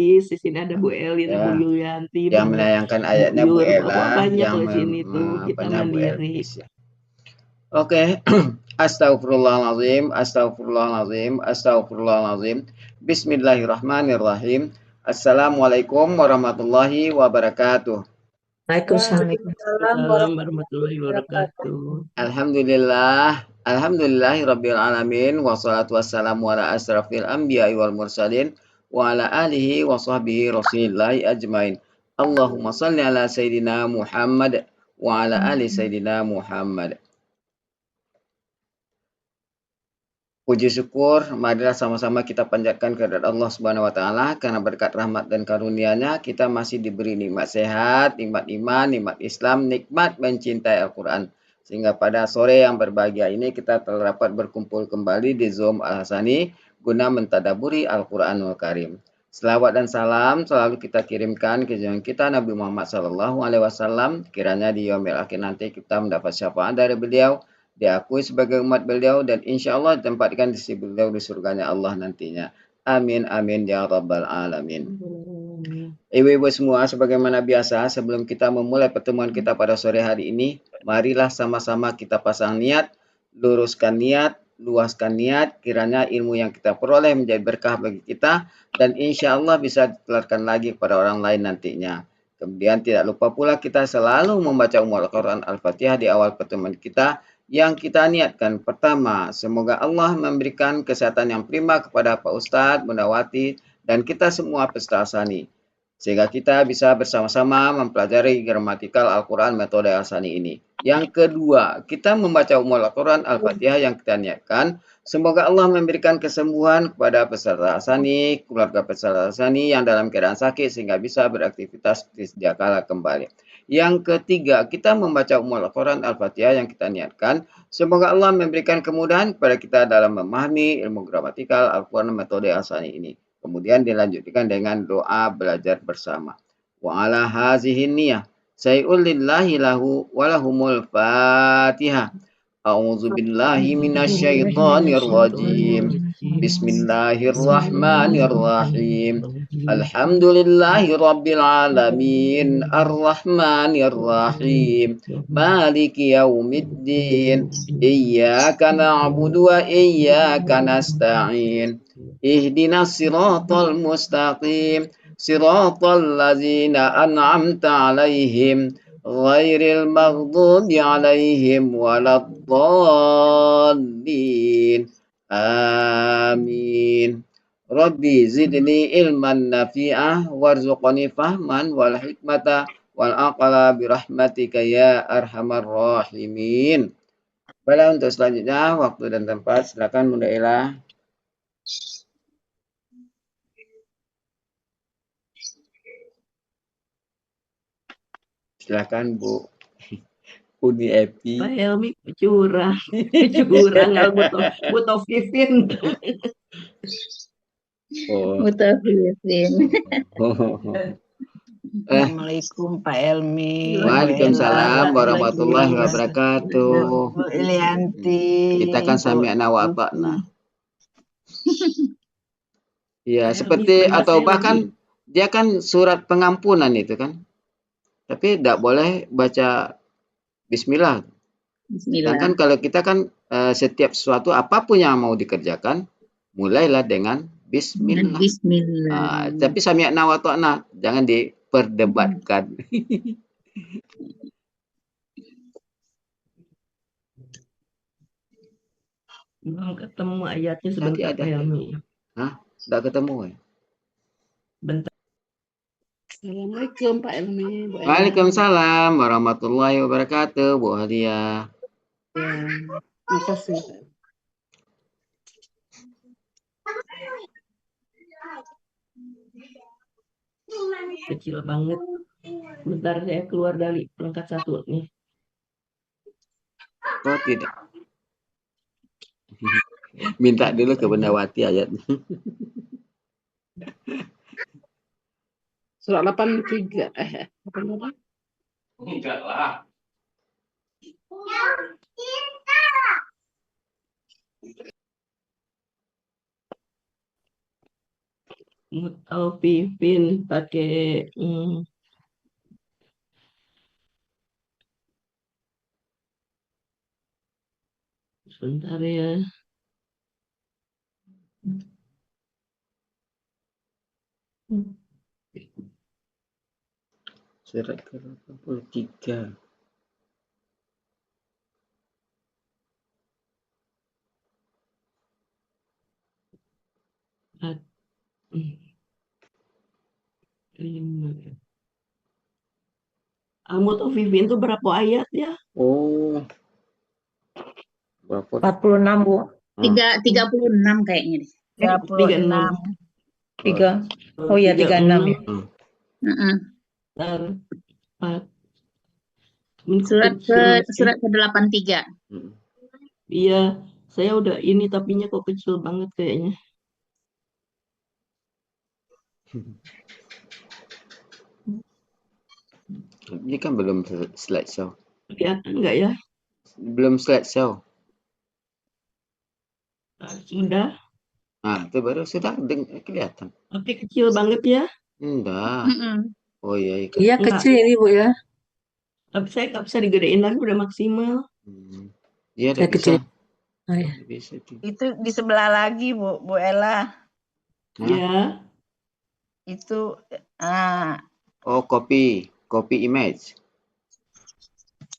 Hafiz, di sini ada Bu Eli, ada Bu Ya, Yulianti, yang menayangkan Bu ayatnya Bu Yur, wah Ella, banyak yang loh di sini tuh, kita apanya Bu mandiri. Elvis ya. Oke, astagfirullahalazim, astagfirullahalazim, astagfirullahalazim. Bismillahirrahmanirrahim. Assalamualaikum warahmatullahi wabarakatuh. Waalaikumsalam Waalaikumsalam warahmatullahi warahmatullahi wabarakatuh. wabarakatuh. Alhamdulillahirabbil alamin wassalatu wassalamu ala asrafil anbiya'i wal mursalin wa ala alihi wa sahbihi rasulillahi ajmain. Allahumma salli ala sayyidina Muhammad wa ala ali sayyidina Muhammad. Puji syukur, marilah sama-sama kita panjatkan kehadirat Allah Subhanahu wa taala karena berkat rahmat dan karunia-Nya kita masih diberi nikmat sehat, nikmat iman, nikmat Islam, nikmat mencintai Al-Qur'an. Sehingga pada sore yang berbahagia ini kita telah dapat berkumpul kembali di Zoom Al-Hasani guna mentadaburi Al-Qur'anul Karim. Selawat dan salam selalu kita kirimkan ke junjungan kita Nabi Muhammad SAW. Kiranya di yaumil akhir nanti kita mendapat syafaat dari beliau, diakui sebagai umat beliau, dan insya Allah ditempatkan di sisi beliau di surganya Allah nantinya. Amin amin ya rabbal alamin. Ibu-ibu semua, sebagaimana biasa, sebelum kita memulai pertemuan kita pada sore hari ini, marilah sama-sama kita pasang niat, luruskan niat, luaskan niat, kiranya ilmu yang kita peroleh menjadi berkah bagi kita, dan insya Allah bisa ditularkan lagi kepada orang lain nantinya. Kemudian tidak lupa pula kita selalu membaca Al-Quran Al-Fatihah di awal pertemuan kita, yang kita niatkan. Pertama, semoga Allah memberikan kesehatan yang prima kepada Pak Ustadz, Bunda Wati, dan kita semua peserta Al-Sani, sehingga kita bisa bersama-sama mempelajari gramatikal Al-Quran metode Al-Sani ini. Yang kedua, kita membaca Al-Quran Al-Fatihah yang kita niatkan. Semoga Allah memberikan kesembuhan kepada peserta Al-Sani, keluarga peserta Al-Sani yang dalam keadaan sakit sehingga bisa beraktivitas di sedia kala kembali. Yang ketiga, kita membaca Al-Quran Al-Fatihah yang kita niatkan. Semoga Allah memberikan kemudahan kepada kita dalam memahami ilmu gramatikal Al-Quran metode Al-Sani ini. Kemudian dilanjutkan dengan doa belajar bersama. Wa ala hazihin niyah. Say'ul lillahi lahu walahumul fatihah. A'udzu billahi minasyaitonir rajim. Bismillahirrahmanirrahim. Alhamdulillahi rabbil alamin. Arrahmanir rahim. Maliki yaumiddin. Iyyaka na'budu wa iyyaka nasta'in. Ihdinas siratal mustaqim. Siratal ladzina an'amta 'alaihim ghairil maghdubi 'alaihim waladdallin. Amin. Rabbi zidni ilman nafi'ah warzuqni fahman wal hikmata wal aqla birahmatika ya arhamar rahimin. Baiklah, untuk selanjutnya waktu dan tempat silakan Bunda Ella. Silakan Bu Uni Epi. Pak Helmi curang, curang nggak butuh Vivin. Mutafifin. Assalamualaikum Pak Helmi, Bu Waalaikumsalam Ella, warahmatullahi wabarakatuh. Bu Elianti. Kita kan sami'na wa ata'na. Ya, seperti atau bahkan dia kan surat pengampunan itu kan. Tapi tidak boleh baca bismillah. Sedangkan kalau kita kan setiap sesuatu apapun yang mau dikerjakan, mulailah dengan bismillah. Bismillah. Tapi sami'na wa ata'na, jangan diperdebatkan. Belum ketemu ayatnya sebentar Pak Helmi. Hah? Tidak ketemu ya? Bentar. Assalamualaikum Pak Helmi. Waalaikumsalam warahmatullahi wabarakatuh, Bu Hadia. Ya, makasih. Kecil banget. Bentar saya keluar dari perangkat satu nih. Oh tidak. Minta dulu ke Bunda Wati ayatnya. Surat 83. Apa namanya? Enggak lah. Mutafifin pakai sebentar ya. Surat ke-83. Empat, lima. Mutafifin itu berapa ayat ya? Oh, berapa? 46, Bu. 36 kayaknya deh. 36. 3. Oh iya, 36 ya. Heeh. Bentar. 4. Ini kok Surat kecil sih? surat ke-83. Iya, saya udah ini tapinya kok kecil banget kayaknya. Ini kan belum slideshow. Kelihatan nggak ya? Belum slideshow. Sudah. Nah, itu baru sudah kelihatan. Tapi kecil banget ya. Enggak. Heeh. Oh iya, iya. Iya, Enggak. kecil ini, Bu ya. Tapi saya nggak bisa digedein lagi, udah maksimal. Iya, Saya udah bisa. kecil. Oh, iya. Bisa tuh. Itu di sebelah lagi, Bu Ella. Hah? Ya, Itu ah Oh, copy image.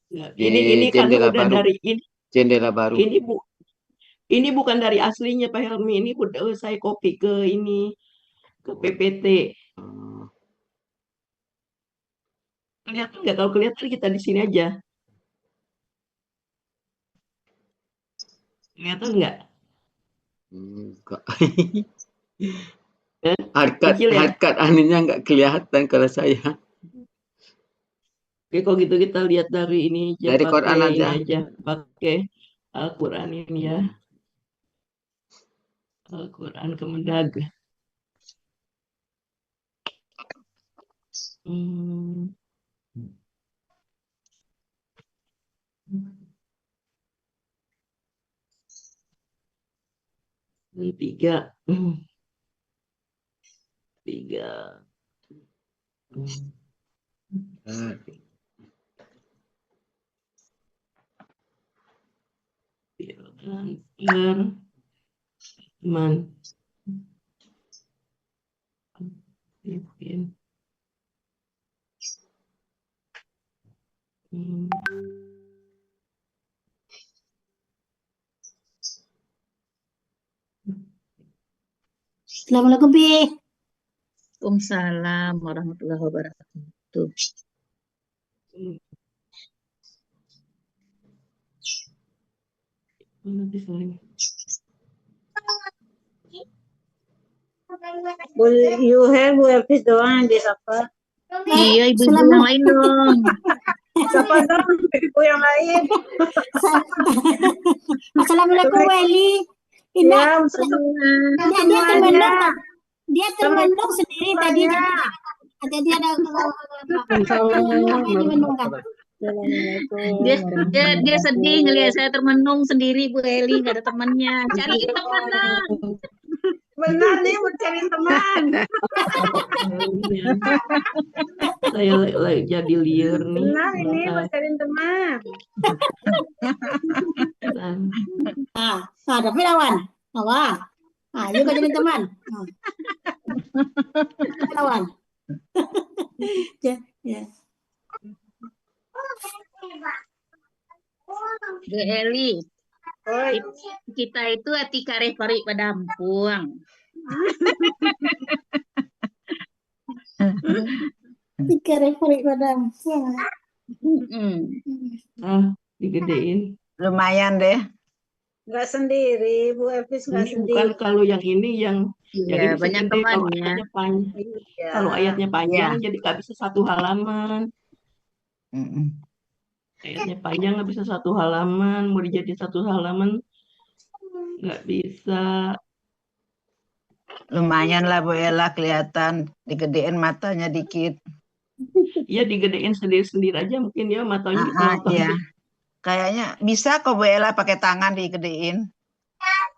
ya. Di Ini karena jendela udah baru. dari Jendela baru. ini bukan dari aslinya Pak Helmi, ini udah saya copy ke ini ke PPT. Oh, Kelihatan nggak? Kalau kelihatan kita di sini aja. Kelihatan nggak? enggak. Eh, Harkat Kecil ya? aninya enggak kelihatan kalau saya. Oke, kalau gitu kita lihat dari ini aja, Dari pakai Quran ini aja. aja, pakai Al-Quran ini ya. Al-Quran Kemendag. Hmm. Ini 3. 3. Man. Assalamualaikum, Pi. Waalaikumsalam warahmatullahi wabarakatuh. You have Bu Elvis doang di apa? Iya, ibu-ibu yang lain dong. Siapa dong ibu yang lain? Assalamualaikum Weli. Ya, Dia termenung sendiri tadi. Jadi ada Dia sedih ngelihat saya termenung sendiri, Bu Eli, nggak ada temannya. Cari teman dong. benar nih mencari teman. Saya lagi jadi liar nih. Benar ini mencari teman. tapi lawan. Lawan. Juga jadi teman. Lawan. Ya. Bu Eli, kita itu Atika Refari Padampung. Atika Refari Padampung. Digedein. lumayan deh. Nggak sendiri, Bu Elvis nggak Ini sendiri. bukan kalau yang ini yang Iya, ini banyak segede, kalau temannya. ayatnya panjang. Iya. Kalau ayatnya panjang jadi nggak bisa satu halaman. Ayatnya panjang nggak bisa satu halaman, mau dijadiin satu halaman nggak bisa. Lumayan lah Bu Ella, kelihatan digedein matanya dikit. Iya, digedein sendiri-sendiri aja mungkin ya matanya dipotong. Iya. Kayaknya bisa kok Bu Ella pakai tangan digedein.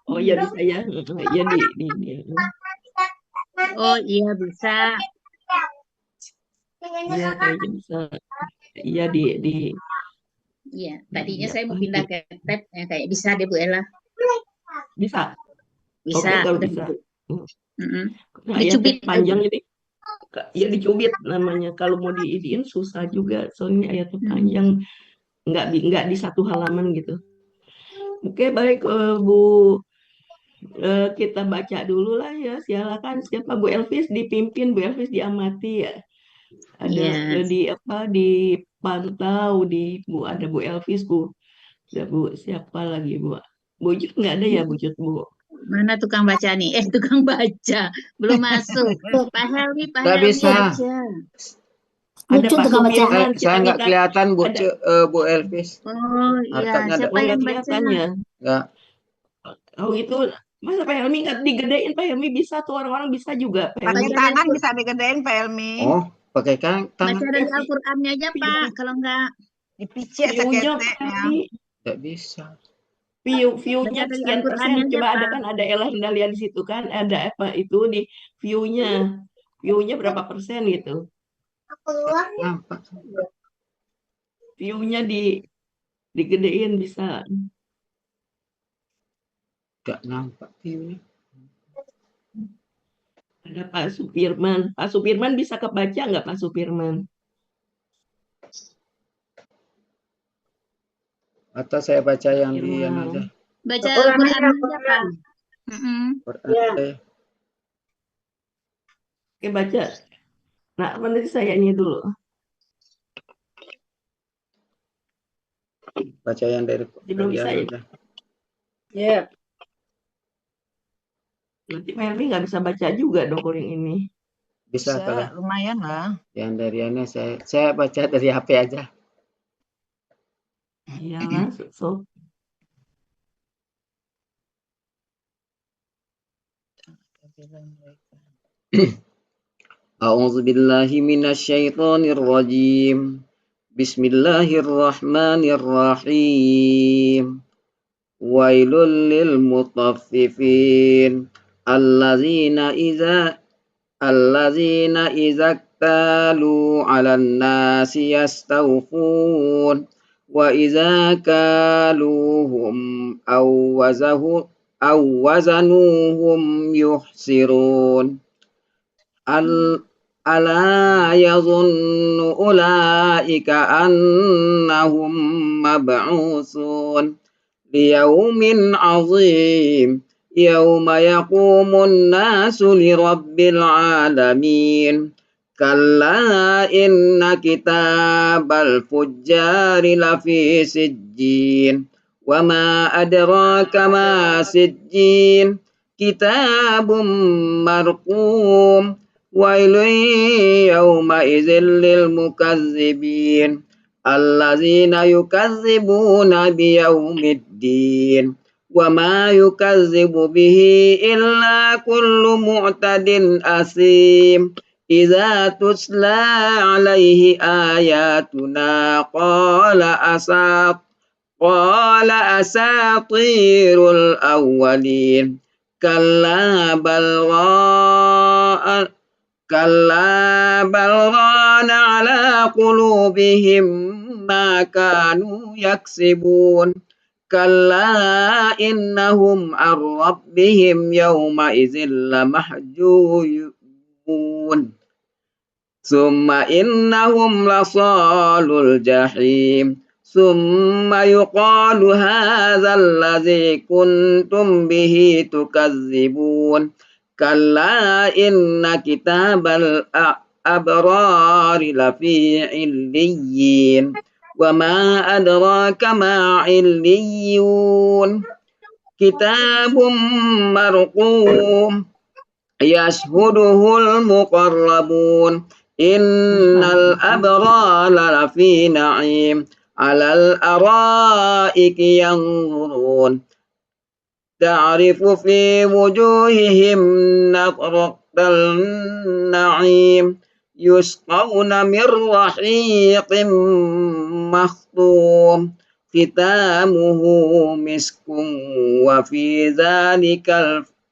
Oh iya bisa ya. Iya di. Oh iya bisa. Iya, kayaknya bisa. Iya di Iya, tadinya iya saya mau apa pindah ke tab, ya, kayak bisa deh Bu Ella. bisa. Bisa, Oke kalau udah. bisa. Hmm. Mm-mm. Nah, ayatnya Dicubit aja. panjang jadi ya dicubit namanya. Kalau mau diidiin susah juga soalnya ayatnya Mm. panjang. Nggak di satu halaman gitu. Oke baik Bu. Kita baca dulu lah ya. Silakan siapa Bu Elvis dipimpin, Bu Elvis diamati ya. Ada Iya. di apa dipantau di Bu ada Bu Elvis Bu. Ada Bu siapa lagi Bu? Bu Jut nggak ada ya Bu Jut Bu? Mana tukang baca nih? Tukang baca. Belum masuk. Pak Nggak Helmi bisa. aja. Ada Lucu Pak tukang baca. Supirman Saya kita nggak minta kelihatan ada Bu Elvis. Oh iya, Hartanya ada siapa nggak yang baca? kelihatan ya. nggak. Oh itu masa Pak Helmi nggak digedein Pak Helmi bisa tuh orang-orang bisa juga Pak Pakai Helmi. Baca dari, tangan bisa digedein Pak Elmi. Oh, pakai tangan. baca dari Al-Qur'annya aja, Pak. Kalau enggak, Dipicit View-nya Pak seketeknya. Helmi. Nggak bisa. View-nya baca dari sekian persen. Al-Qur'annya aja, Coba ada Pak. kan ada Ella Hendalia di situ kan ada apa itu di view-nya. View-nya berapa persen gitu. Nampak. View-nya digedein bisa. Nggak nampak view-nya. Ada Pak Supirman. Pak Supirman bisa kebaca nggak Pak Supirman? Atau saya baca yang di Firman. aja. Baca Al-Quran aja, Al-Qur'annya aja, Pak. Al-Quran. Mm-mm. Quran Ya. saya. Oke baca. Nah, nanti saya ini dulu. Baca yang dari Belum bisa ya. aja. Ya. Nanti Pak Helmi nggak bisa baca juga dong kalau yang ini. Bisa Bisa, kalau lumayan lah. yang dari ini saya baca dari HP aja. Iyalah, so. A'udzu billahi minasyaitonir rajim. Bismillahirrahmanirrahim. Wailul lil mutaffifin allazina idza talu 'alan nasi yastawfun wa idza kaluhum aw wazanuhum yuhsirun. ألا يظن أولئك أنهم مبعوثون ليوم عظيم يوم يقوم الناس لرب العالمين كلا إن كتاب الفجار لفي سجين وما أدراك ما سجين كتاب مرقوم ويل يومئذ للمكذبين الذين يكذبون بيوم الدين وما يكذب به إلا كل معتد أثيم إذا تتلى عليه آياتنا قال أساطير الأولين كلا بل ران على قلوبهم ما كانوا يكسبون كلا إنهم عن ربهم يومئذ لمحجوبون ثم إنهم لصال الجحيم ثم يقال هذا الذي كنتم به تكذبون كلا إن كتاب الأبرار لفي عليين وما أدراك ما عليون كتاب مرقوم يشهده المقربون إن الأبرار لفي نعيم على الأرائك ينظرون تعرف في وجوههم نضرة النعيم يسقون من رحيق مختوم ختامه مسك وفي ذلك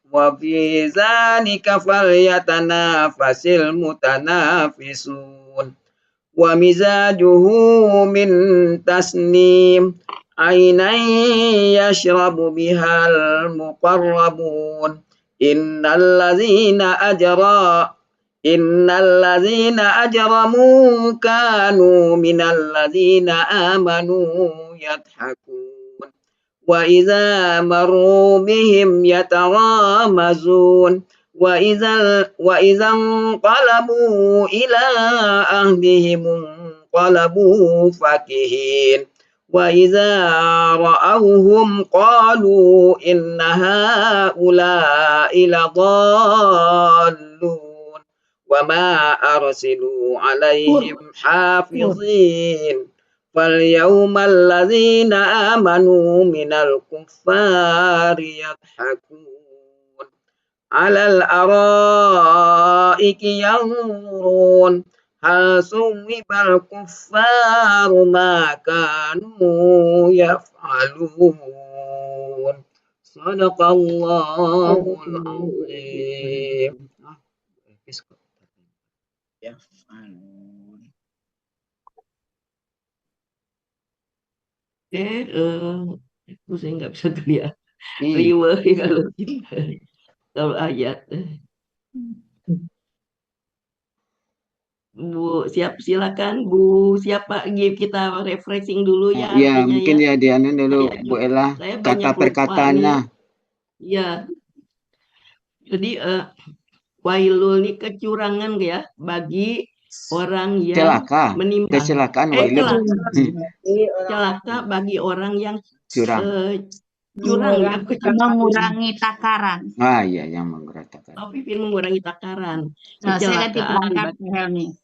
wa fi dzalika falyatanafasil mutanafisun. Wa mizajuhu min tasnim ainan yashrabu bihal muqarrabun. Innal ladzina ajramu kanu minal ladzina amanu yadhakun. Wa idza marru bihim yataghamazun. Wa idza qalabu ila ahlihim qalabu fakihin. Wa idza ra'awhum qalu inna haula'i ladallun. Wa ma arsilu 'alaihim hafizin. فاليوم الذين آمنوا من الكفار يضحكون على الأرائك ينظرون هل ثوب الكفار ما كانوا يفعلون. صدق الله العظيم. Itu saya nggak bisa lihat. Ih, Riweh kalau kalau ayat. Bu, silakan Bu. Siapa kita refreshing dulu ya ya artinya mungkin ya. ya Diana dulu Saya Bu Ella saya kata banyak lupa nih. perkataannya. Ya. Jadi wailul ini kecurangan ya bagi orang yang Celaka, menimbang. kecelakaan wailul. Celaka bagi orang yang Curang. curang ya, Mengurangi takaran. Ah iya, yang menggerakkan. mengurangi takaran. Nah, saya ganti Kecelakaan. perangkat Bu Helmi.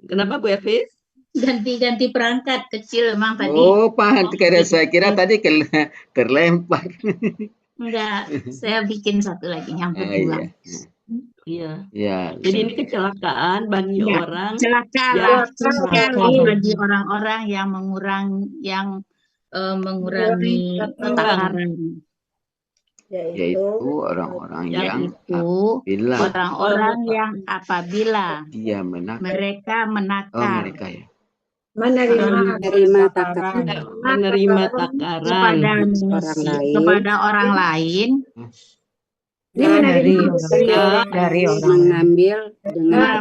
Kenapa Bu Elvis? Ganti perangkat kecil emang tadi. Oh, paham. Saya kira tadi terlempar. Enggak, saya bikin satu lagi yang kedua. Iya. Ya. Jadi ini kecelakaan bagi Ya, orang celaka yang bagi orang-orang yang mengurangi takaran. Yaitu orang-orang yang Yaitu orang-orang yang apabila dia menakar. mereka Oh, menakar mereka ya. Menerima takaran kepada orang lain dari orang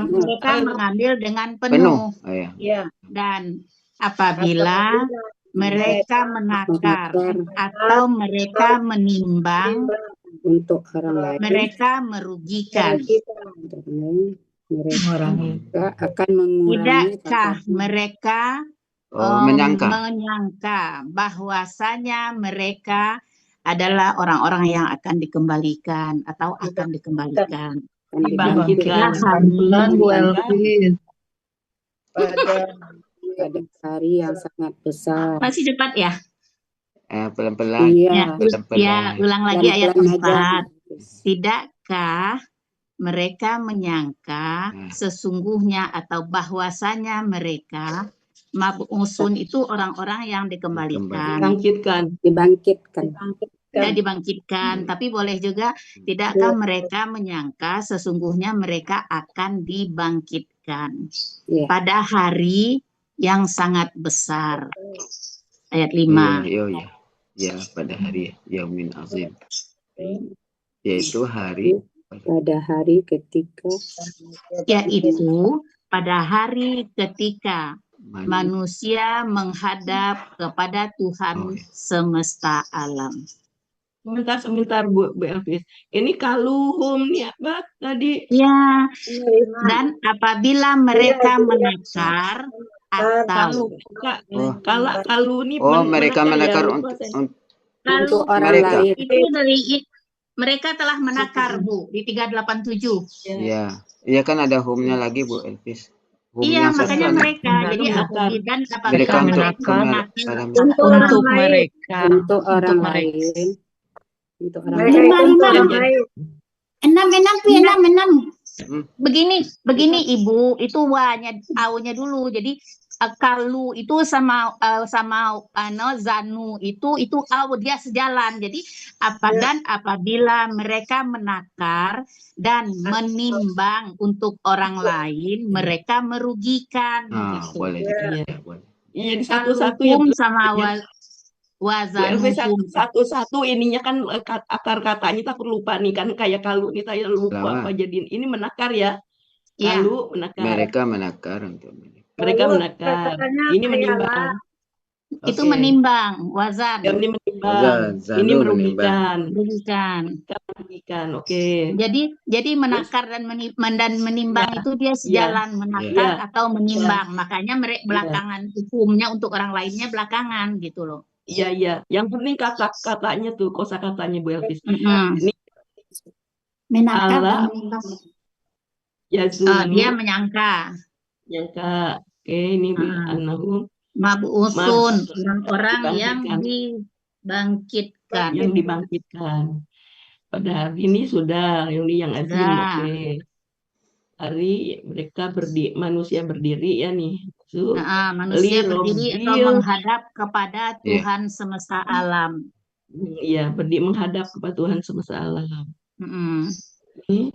mereka mengambil dengan penuh. Oh, ya. Dan apabila mereka menakar atau mereka menimbang untuk orang lain, mereka merugikan. mereka akan mengurangi Tidakkah mereka menyangka bahwasanya mereka adalah orang-orang yang akan dikembalikan atau akan dikembalikan. dibangkitkan. Bu Elvis. pada hari yang sangat besar. Masih cepat ya? Pelan-pelan. Iya. Ya, ulang lagi ayat Pelan-pelan 4. Tidakkah mereka menyangka sesungguhnya atau bahwasanya mereka mab'usun itu orang-orang yang dikembalikan. Dibangkitkan. Tidak dibangkitkan, tapi boleh juga tidakkah mereka menyangka sesungguhnya mereka akan dibangkitkan pada hari yang sangat besar. Ayat 5. Ya, pada hari Yaumin Azim. Yaitu hari pada hari ketika manusia menghadap kepada Tuhan semesta alam. Sebentar Bu Elvis. Ini kaluhum nih apa tadi? Ya. Dan apabila mereka menakar atau kalau ini mereka menakar untuk orang lain. Itu dari mereka telah menakar Bu di 387. Iya. Iya kan ada home-nya lagi Bu Elvis. Iya, makanya mereka. Jadi mereka menakar untuk mereka. Untuk orang lain. Untuk orang lain. 6. Begini Ibu, itu wa-nya, au-nya dulu. Jadi kalu itu sama zanu itu au, dia sejalan. Jadi dan apabila mereka menakar dan menimbang untuk orang lain, mereka merugikan gitu. Boleh Iya. ya, boleh. Iya, di Kalau satu-satu ya, hukum Bu. sama Ya. Bu Elvi wazanukum. satu-satu ininya kan akar katanya takut lupa nih kan, kayak kalu nih saya lupa apa Lama. jadi ini menakar ya. Ya, Kalu menakar. Mereka menakar untuk Mereka Lalu menakar. katanya Ini ayalah. menimbang. itu Oke. menimbang, wazan, Yang ini menimbang. Wazan, Ini zanu merugikan. merugikan. Merugikan. Oke. Jadi menakar dan menimbang Ya. itu dia sejalan, menakar Ya. atau menimbang. Makanya mereka Iya. belakangan hukumnya untuk orang lainnya belakangan gitu loh. Iya, iya. Yang penting kata-katanya tuh, kosakatanya Bu Elvis. Mm-mm. Ini Menakar dan ala menimbang. yazunnu Dia menyangka nyangka. Oke, ini Bu Anahu mabu'usun, orang-orang yang dibangkitkan. dibangkitkan. Yang dibangkitkan. Pada hari ini sudah, yang azim. Sudah. Oke. Hari mereka manusia berdiri ya nih. Manusia berdiri atau Lirobbil. menghadap kepada Tuhan semesta alam. Iya, menghadap kepada Tuhan semesta alam. Ini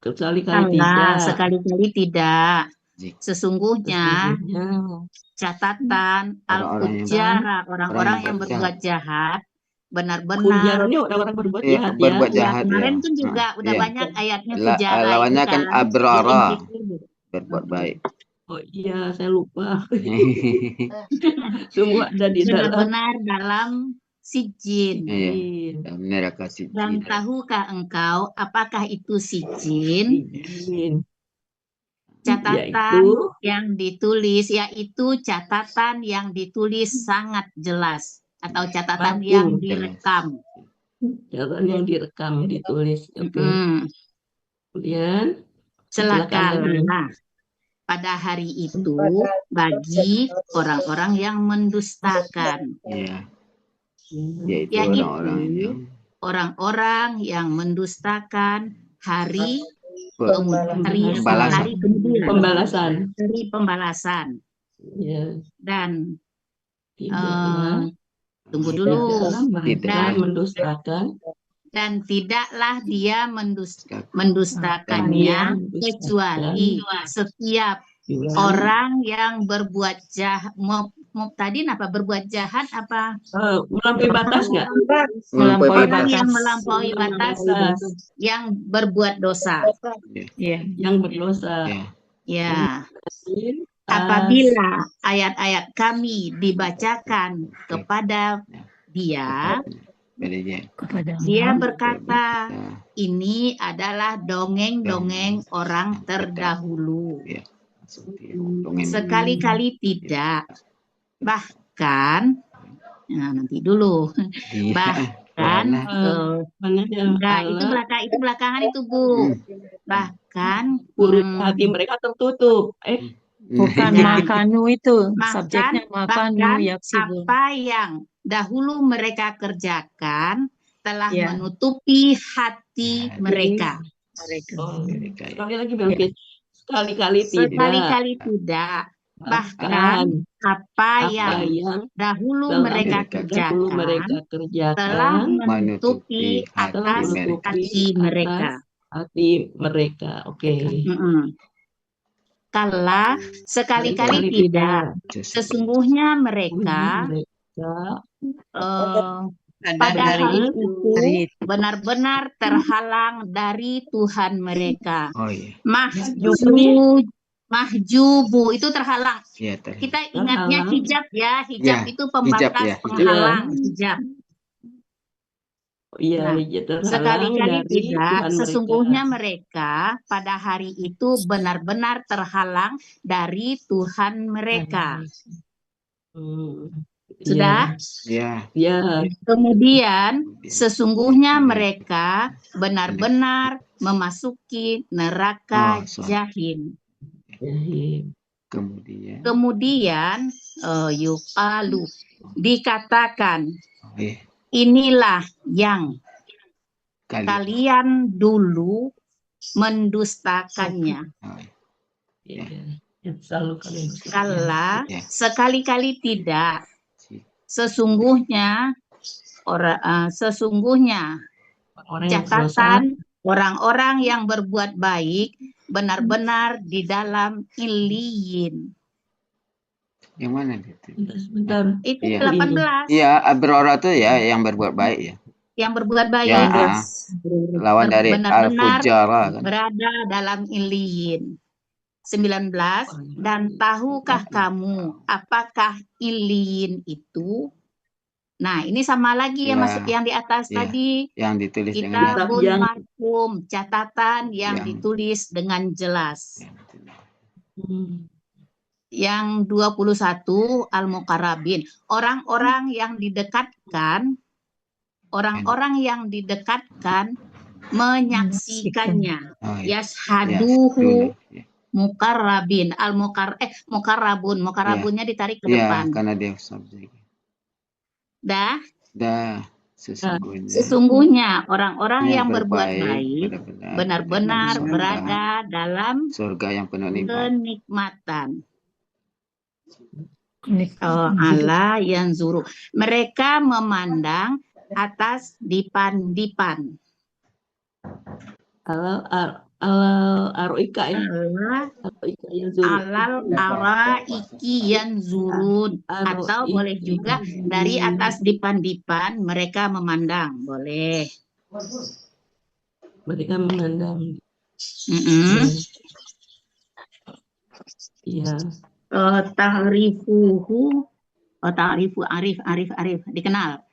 sekali-kali tidak. Sekali-kali tidak. Sesungguhnya Sesungguhnya catatan al-fujjara, orang-orang yang berbuat jahat, benar-benar. Fujarnya orang-orang berbuat jahat ya. berbuat jahat Kemarin ya. kan juga udah Iya. banyak ayatnya fujara itu Lawannya kan abrara, Di berbuat baik. Oh iya, saya lupa. Semua ada di dalam. benar-benar dalam sijin. Iya. Neraka Dan sijil. tahukah engkau apakah itu sijin? Sijin. Catatan yang ditulis, yaitu catatan yang ditulis sangat jelas atau catatan yang direkam. Catatan yang direkam, ditulis. Oke. Kemudian Celakalah pada hari itu bagi orang-orang yang mendustakan. Iya. Yaitu orang-orang yang mendustakan hari pembalasan. Hari pembalasan. Ya. Dan tidaklah, tunggu dulu. Dan mendustakan. Dan tidaklah dia mendustakannya kecuali setiap orang yang berbuat jahat. Tadi apa berbuat jahat apa? Melampaui batas nggak? Orang yang melampaui batas, yang berbuat dosa. Yang berdosa. Ya. Apabila ayat-ayat kami dibacakan kepada dia, dia berkata, ini adalah dongeng-dongeng orang terdahulu. Sekali-kali tidak. Bahkan, nanti dulu. Bahkan, itu belakangan itu Bu. Bahkan, hati mereka tertutup. Bukan makanu itu, subjeknya makanu yaksibu. Apa yang dahulu mereka kerjakan telah menutupi hati mereka. Sekali-kali tidak. Bahkan apa yang dahulu mereka kerjakan telah menutupi atas hati mereka. Oke. Kala sekali-kali tidak. Sesungguhnya mereka pada hari itu benar-benar terhalang dari Tuhan mereka. Mahjubu itu terhalang. Kita ingatnya hijab ya. Hijab itu pembatas, penghalang. Hijab. Sekali-kali tidak, sesungguhnya mereka pada hari itu benar-benar terhalang dari Tuhan mereka. Sudah? Ya. Kemudian sesungguhnya mereka benar-benar memasuki neraka jahim. Kemudian yuqalu dikatakan, inilah yang kalian dulu mendustakannya. Oh, Iya. Yang selalu kalian dustakan. Kala Ya. sekali-kali tidak. Sesungguhnya sesungguhnya Orang yang berdosa, catatan orang-orang yang berbuat baik benar-benar di dalam Iliyin. Yang mana itu? sebentar. Itu Iya. 18 Iya, Abrora tuh ya yang berbuat baik ya. yang berbuat baik. Ya, lawan dari Benar-benar Al-Fujara kan. berada dalam Iliyin. 19. Dan tahukah kamu apakah Iliyin itu? Nah, ini sama lagi yang Ya. masuk yang di atas Ya. tadi. Yang ditulis dengan Kitabun yang- marhum, catatan yang Yang- ditulis dengan jelas. Hmm. Yang 21 Al-Muqarrabin, orang-orang yang didekatkan, menyaksikannya. Oh, iya. Yashaduhu Dulu. Ya. muqarrabin, muqarrabunnya ditarik ke Ya, depan. karena dia subjek. Dah, Sesungguhnya. sesungguhnya orang-orang yang berbuat berbaik baik benar-benar dalam berada dalam surga yang penuh nikmat. kenikmatan. Allah yang zuru. Mereka memandang atas dipan-dipan. Aroika ya. Aroika yang zuru. Alal araiki yang zurun. Atau boleh juga dari atas dipan-dipan mereka memandang. Boleh. Mereka memandang. Iya. Ta'rifu arif dikenal.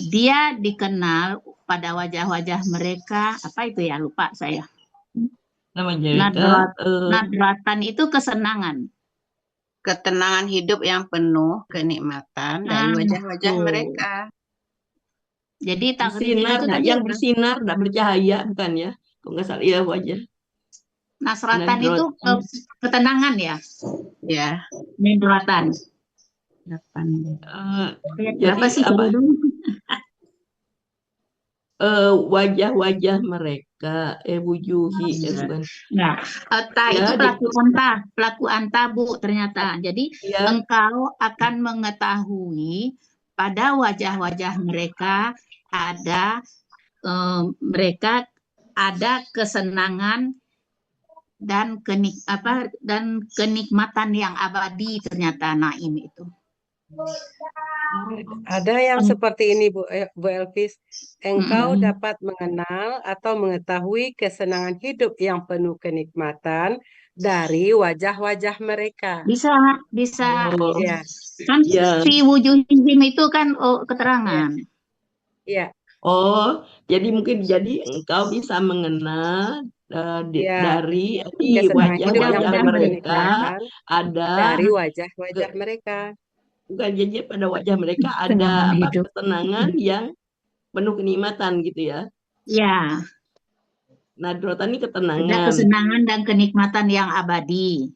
Dia dikenal pada wajah-wajah mereka. Apa itu ya? Lupa saya. Namanya Nadratan itu kesenangan. Ketenangan hidup yang penuh kenikmatan dari wajah-wajah betul. mereka. Jadi bersinar, itu tadi yang bersinar, tidak bercahaya, bukan ya? Kok nggak salah ya wajah. Nasratan itu ketenangan ya? Ya, Nadratan. Jadi wajah-wajah mereka, wujuhi, bukan? Nah, itu pelaku anta Bu ternyata. Jadi engkau akan mengetahui pada wajah-wajah mereka ada kesenangan dan kenikmatan yang abadi ternyata naim itu. Ada yang seperti ini Bu Elvis, engkau dapat mengenal atau mengetahui kesenangan hidup yang penuh kenikmatan dari wajah-wajah mereka. Bisa. Ya. Kan fi wujuhihim itu kan keterangan. Iya. Oh, jadi mungkin engkau bisa mengenal dari wajah-wajah mereka ada dari wajah-wajah mereka. Bukan jadi pada wajah mereka ada ketenangan yang penuh kenikmatan gitu ya. Ya. Nadratan ini ketenangan. Ada kesenangan dan kenikmatan yang abadi.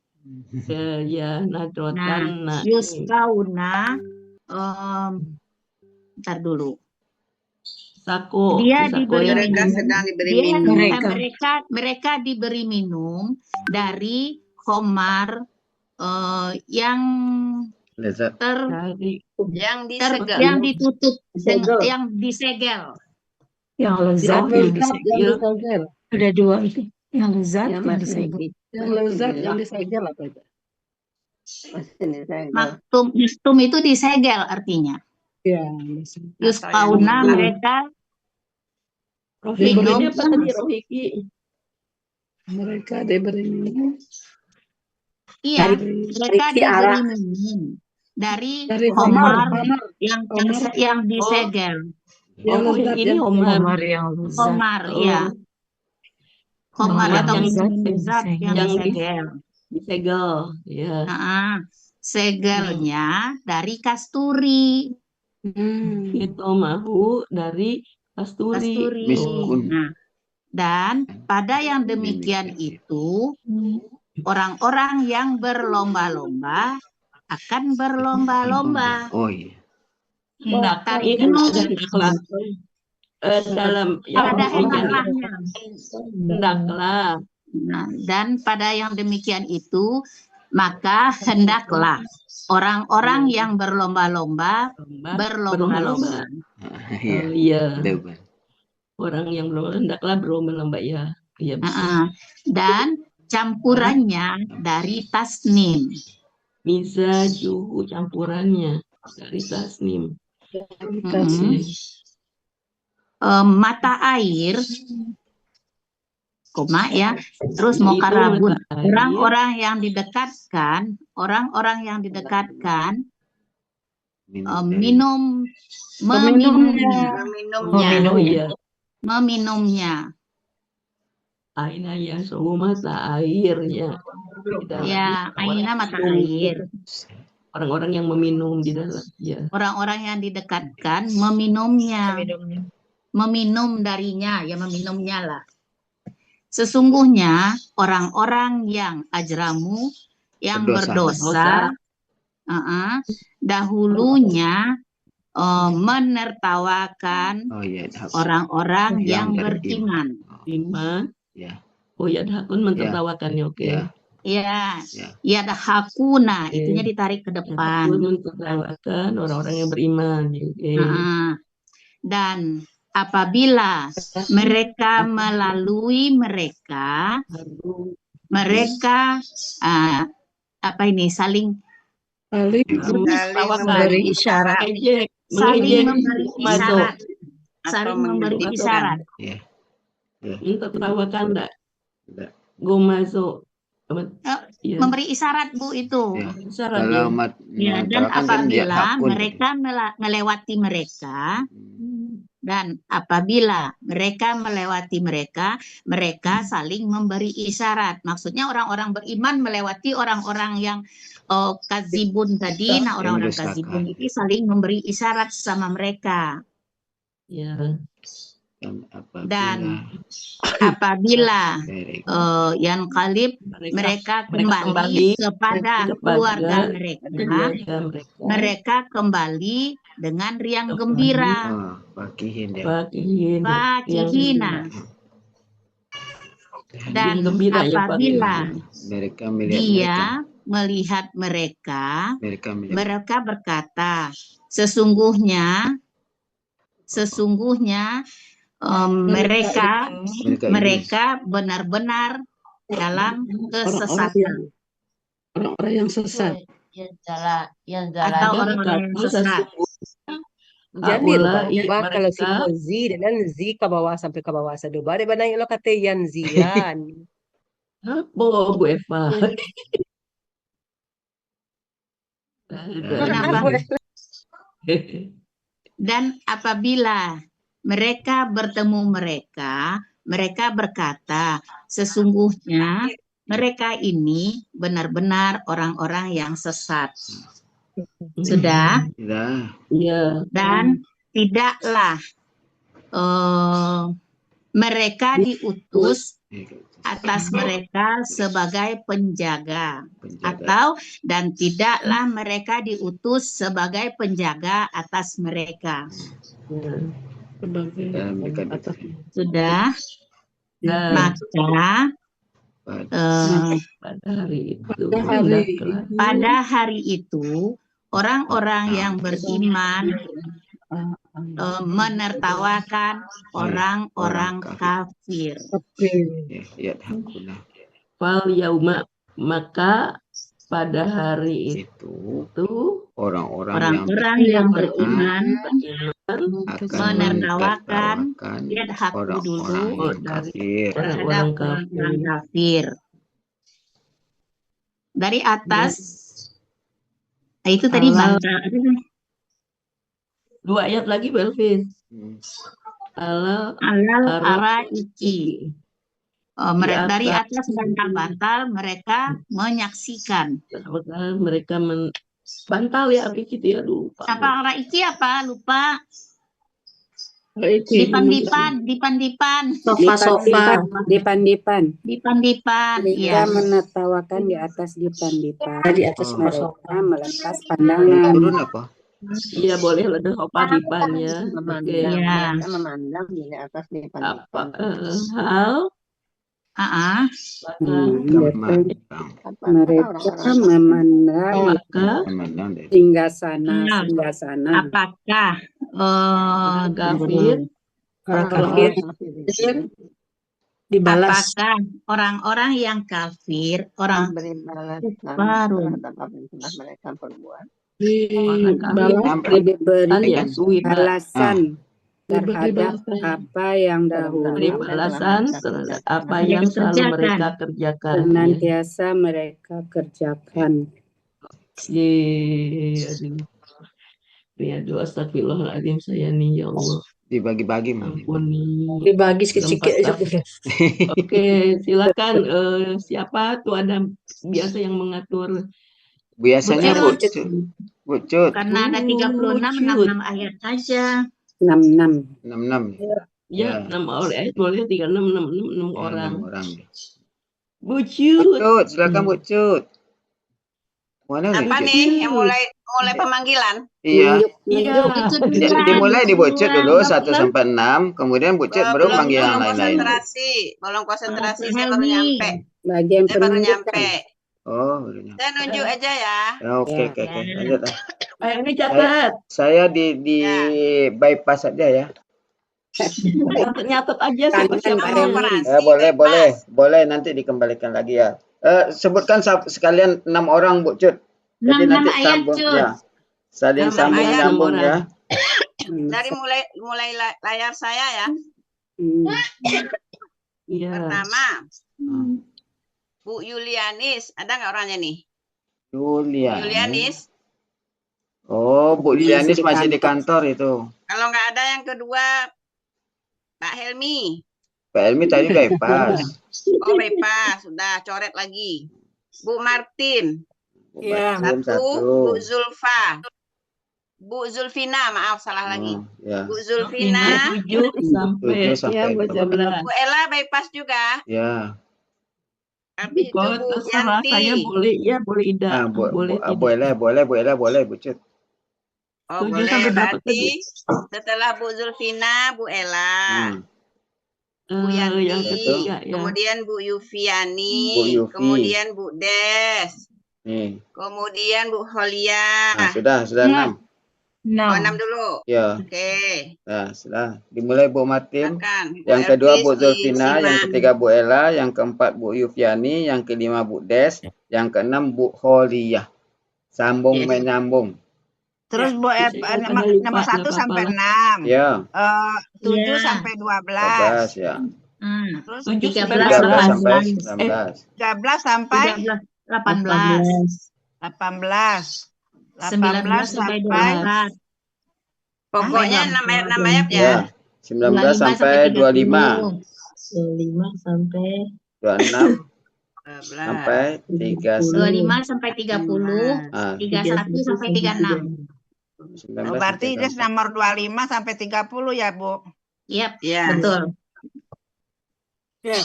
Ya, nadratan. Yuskauna ntar dulu. Dia diberi minum. Mereka diberi minum dari khamar yang yang ditutup, yang disegel. Yang lezat, yang disegel. Ada dua itu. Yang lezat, yang disegel. Yang lezat, yang disegel apa itu? Maktum itu disegel artinya. Ya. Yuskauna mereka minum apa tadi Rohiki? Mereka diberi minum. Iya, mereka diberi minum dari khamar yang disegel. Ini khamar yang lezat. Khamar, ya. Khamar atau lezat yang disegel. Disegel, ya. Segelnya dari kasturi. Itu mahu dari kasturi. Nah, dan pada yang demikian itu orang-orang yang berlomba-lomba akan berlomba-lomba. Oh iya. Ini akhlak. dalam yang pada demikian itu hendaklah. hendaklah. Nah, dan pada yang demikian itu, maka hendaklah orang-orang yang berlomba-lomba berlomba-lomba. Iya, Iya, betul. orang yang berlomba hendaklah berlomba-lomba ya. Iya betul. Dan campurannya dari tasnim. Bisa juhu campurannya dari tasnim. Mata air, koma ya, terus Itu mokarabun. mata air. Orang-orang yang didekatkan, meminumnya. Aina yang sungguh mata airnya. Di dalam Ya, aina mata air. Orang-orang yang meminum di dalam. Ya. Orang-orang yang didekatkan meminumnya. Meminum darinya, ya meminumnya lah. Sesungguhnya orang-orang yang ajramu, yang berdosa, dahulunya menertawakan orang-orang yang beriman. Iman. Ya. Oh ya, hakun mentertawakannya, oke. Ya, yadhakuna, itunya ditarik ke depan. Hakun mentertawakan orang-orang yang beriman. Oke. Dan apabila mereka melalui mereka saling memberi isyarat. saling memberi isyarat. Mentertawakan enggak? Gomazo. Memberi isyarat, Bu, itu. Isyarat ya. Dan apabila mereka melewati mereka, mereka saling memberi isyarat. Maksudnya orang-orang beriman melewati orang-orang yang kazibun tadi. Nah, orang-orang kazibun itu saling memberi isyarat sama mereka. Ya. Dan apabila yang kalib mereka kembali kepada keluarga mereka kembali dengan riang gembira. Fakihina. Dan apabila dia melihat mereka berkata, sesungguhnya mereka benar-benar dalam kesesatan. Orang-orang yang sesat. Atau orang-orang yang sesat. Jadi kalau si Mozi dan Zi ke bawah sampai ke bawah sadoba ada banyak lo kata yan zian. Apa Bu Eva? Dan apabila mereka bertemu mereka berkata, sesungguhnya mereka ini benar-benar orang-orang yang sesat. Sudah? Ya. Dan tidaklah mereka diutus atas mereka sebagai penjaga. Dan tidaklah mereka diutus sebagai penjaga atas mereka. Sudah? Maka pada hari itu orang-orang yang beriman menertawakan orang-orang kafir. Fal yauma, maka pada hari itu orang-orang yang beriman menertawakan orang-orang kafir. Dari atas itu tadi bantah. 2 ayat lagi Belvin. Alal araiki. Dari atas bantal-bantal mereka menyaksikan. Mereka bantal ya ariki itu ya, lupa. Apa araiki apa? Lupa. Dipan-dipan. Sofa. Dipan-dipan. Ya. Menertawakan di atas dipan-dipan. Di atas mereka melepas pandangan. Turun apa? Iya, boleh ada sopan-dipannya. Oke. Ya. Mereka memandang di atas di Apa depan. hal Ah, belakang Mereka memandang maka memandang dari singgasana apakah orang kafir orang kafir dibalas apakah orang-orang yang kafir, orang Beri balas baru terhadap apa yang telah mereka perbuat. orang kafir diberi ya suwita balasan diberi terhadap balasan apa yang dahulu beri balasan terhadap apa yang selalu mereka kerjakan. senantiasa mereka kerjakan. Aduh. Ya doa astagfirullahaladzim saya nih ya Allah. dibagi-bagi. Ampuni. Dibagi sedikit aja Tempat udah. Oke, silakan. Siapa tuh ada biasa yang mengatur? Biasanya Bu Bucut. Cut. Bu Cut. Karena ada 36, 66 ayat saja. 66. 66. Ya, 6 ayat boleh 36, 6 Ya, orang. 6 orang. Bu Bucut. Cut, silakan Bu Cut. Mana Apa Bu Cut? nih yang mulai pemanggilan? Iya. Iya. Dimulai di Bu Cut dulu 1 sampai 6, kemudian Bu Cut baru Belum manggil yang lain-lain. belum konsentrasi, saya Helmi. baru nyampe. Bagian Saya baru penunjukan. nyampe. Oh, barunya. Saya nunjuk aja ya. Oke. Lanjut. Ayo ini catat. Saya di Ya. bypass saja ya. Nyatet aja siapa-siapa Tangan yang Helmi. Ya, boleh nanti dikembalikan lagi ya. Sebutkan sekalian 6 orang Bu Cut. Jadi 66 nanti ayat, sambung Cut. ya. Saling 6 sambung ayat, nyambung 6 ya. Dari mulai layar saya ya. Iya. Pertama, Bu Yulianis, ada nggak orangnya nih? Yulianis. Oh, Bu Yulianis masih di kantor itu. Kalau nggak ada yang kedua, Pak Helmi. Pak Helmi tadi bypass. Oh, bypass, sudah coret lagi. Bu Martin. Bu Ya. Martin Bu Zulfa. Bu Zulfina, maaf salah lagi. Ya. Bu Zulfina. 7 sampai 12. Bu Ella bypass juga. Ya. Habis itu Kalau Bu terserah Yanti. saya boleh ya, boleh tidak. Boleh tidak. Boleh Bu Cut. Oh, 7 boleh. sampai berapa Berarti setelah Bu Zulfina, Bu Ella. Bu Yanti, Yang ketiga ya. kemudian Bu Yufiani, Bu Yufi. kemudian Bu Des, Nih. kemudian Bu Holia. Nah, sudah 6. Oh, 6 dulu. Ya. Oke. Nah, sudah. Dimulai Bu Martin. Silakan. Yang kedua Bu Elvis Zulfina, disimak. yang ketiga Bu Ella, yang keempat Bu Yufiani, yang kelima Bu Des, yang keenam Bu Holia. Sambung Yes. menyambung. Terus nomor 1 sampai 6. Ya. 7 Ya. sampai 12. 12 ya. Terus 7 sampai 13 sampai 18. 19. 13 sampai 18. 18. 19 sampai 24. Pokoknya nama ayat ya. Ya. 19 sampai 25. 25 sampai 26 12. sampai 31. 25 sampai 30. Ah, 31 sampai 36. 19 berarti sampai itu nomor 25 sampai 30 ya, Bu. Yap, Ya. betul. Ya,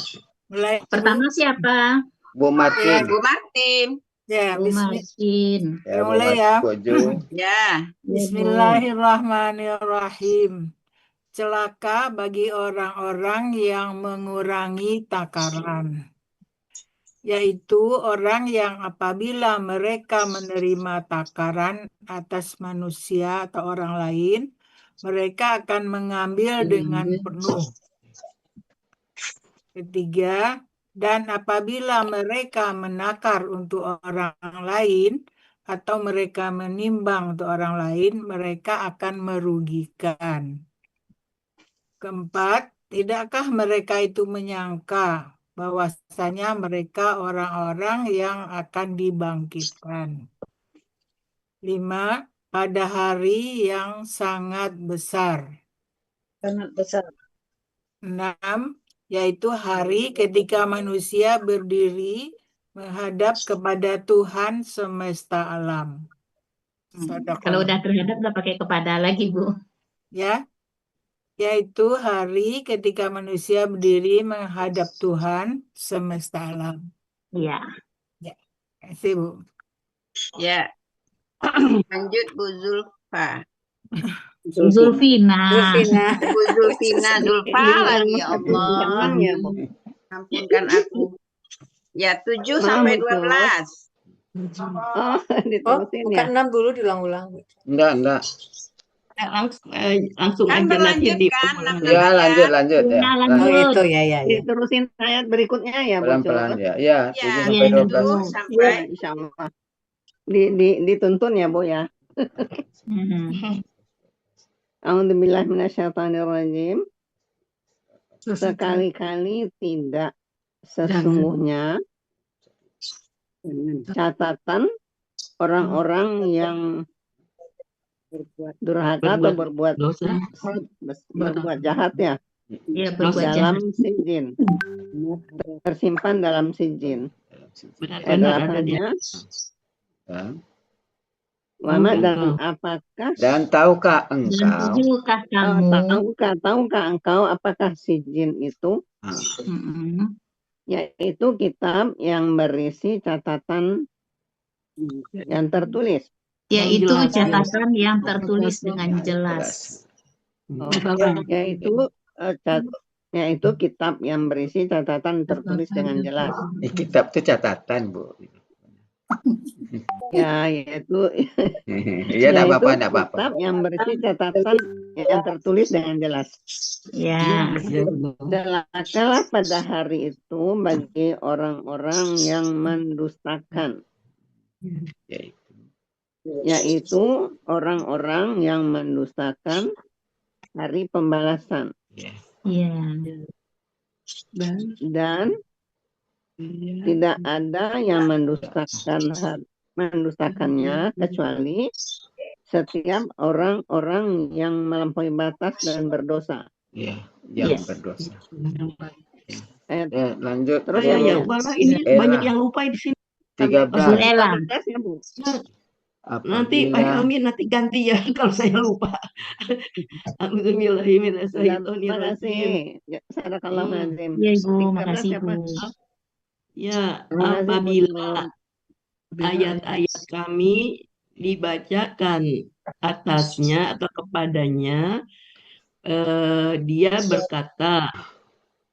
mulai. Pertama siapa? Bu Martin. Bu Martin. Ya, Bu Martin. Ya, Bu mulai Martin. ya. Bu Jo. Ya. Bismillahirrahmanirrahim. Celaka bagi orang-orang yang mengurangi takaran, yaitu orang yang apabila mereka menerima takaran atas manusia atau orang lain, mereka akan mengambil dengan penuh. Ketiga, dan apabila mereka menakar untuk orang lain atau mereka menimbang untuk orang lain, mereka akan merugikan. Keempat, tidakkah mereka itu menyangka bahwasanya mereka orang-orang yang akan dibangkitkan? 5, pada hari yang sangat besar. Sangat besar. 6, yaitu hari ketika manusia berdiri menghadap kepada Tuhan semesta alam. Kalau udah terhadap udah pakai kepada lagi, Bu. Ya, yaitu hari ketika manusia berdiri menghadap Tuhan semesta alam. Iya. Terima kasih, Bu. Ya. Lanjut Bu Zulfa. siapa? Zulfina. Zulfina. Bu Zulfina Zulfa lagi ya Allah. Tenang ya, Bu. Ampunkan aku. Ya, 7 Maaf, sampai Bu. 12. Oh, Oh, diterusin bukan ya. 6 dulu diulang-ulang. Enggak. Langsung Kan aja nanti berlanjut di kan, pemulangan. 6 Ya, lanjut ya. Ya, Oh, lanjut. itu ya. Diterusin ayat berikutnya ya, Bu. Pelan-pelan ya. Ya, Ya, 7 sampai 12. 7 Ya, sampai insya Allah. Dituntun ya, Bu ya. A'udzubillahi minasyaitonirrajim. Sekali-kali tidak, sesungguhnya catatan orang-orang yang durhaka atau berbuat jahat ya, Ya, berbuat jahat. dalam sijin, tersimpan dalam sijin. Benar-benar ada dia. Wama dan apakah Dan tahukah Dan engkau? tahukah kamu engkau apakah sijin itu, yaitu kitab yang berisi catatan yang tertulis. yaitu jelas. catatan yang tertulis dengan jelas. Yaitu kitab yang berisi catatan tertulis dengan jelas. Kitab itu catatan, Bu. Ya, yaitu Iya, enggak apa-apa. kitab yang berisi catatan yang tertulis dengan jelas. Ya, Celakalah pada hari itu bagi orang-orang yang mendustakan, yaitu orang-orang yang mendustakan hari pembalasan. ya. Dan tidak ada yang mendustakannya kecuali setiap orang-orang yang melampaui batas dan berdosa. Iya, yang Yes. berdosa. Ayat Ya, lanjut. Terus ya, Bang, ini banyak yang lupa di sini. 13. Ella. Nanti Pak Helmi nanti ganti ya kalau saya lupa. Alhamdulillahirrahmanirrahim. Sadaqallahu azim. Ya, Ibu, 13 makasih, siapa? Bu. Ya, Terima kasih, Bu. apabila ayat-ayat kami dibacakan atasnya atau kepadanya, dia berkata,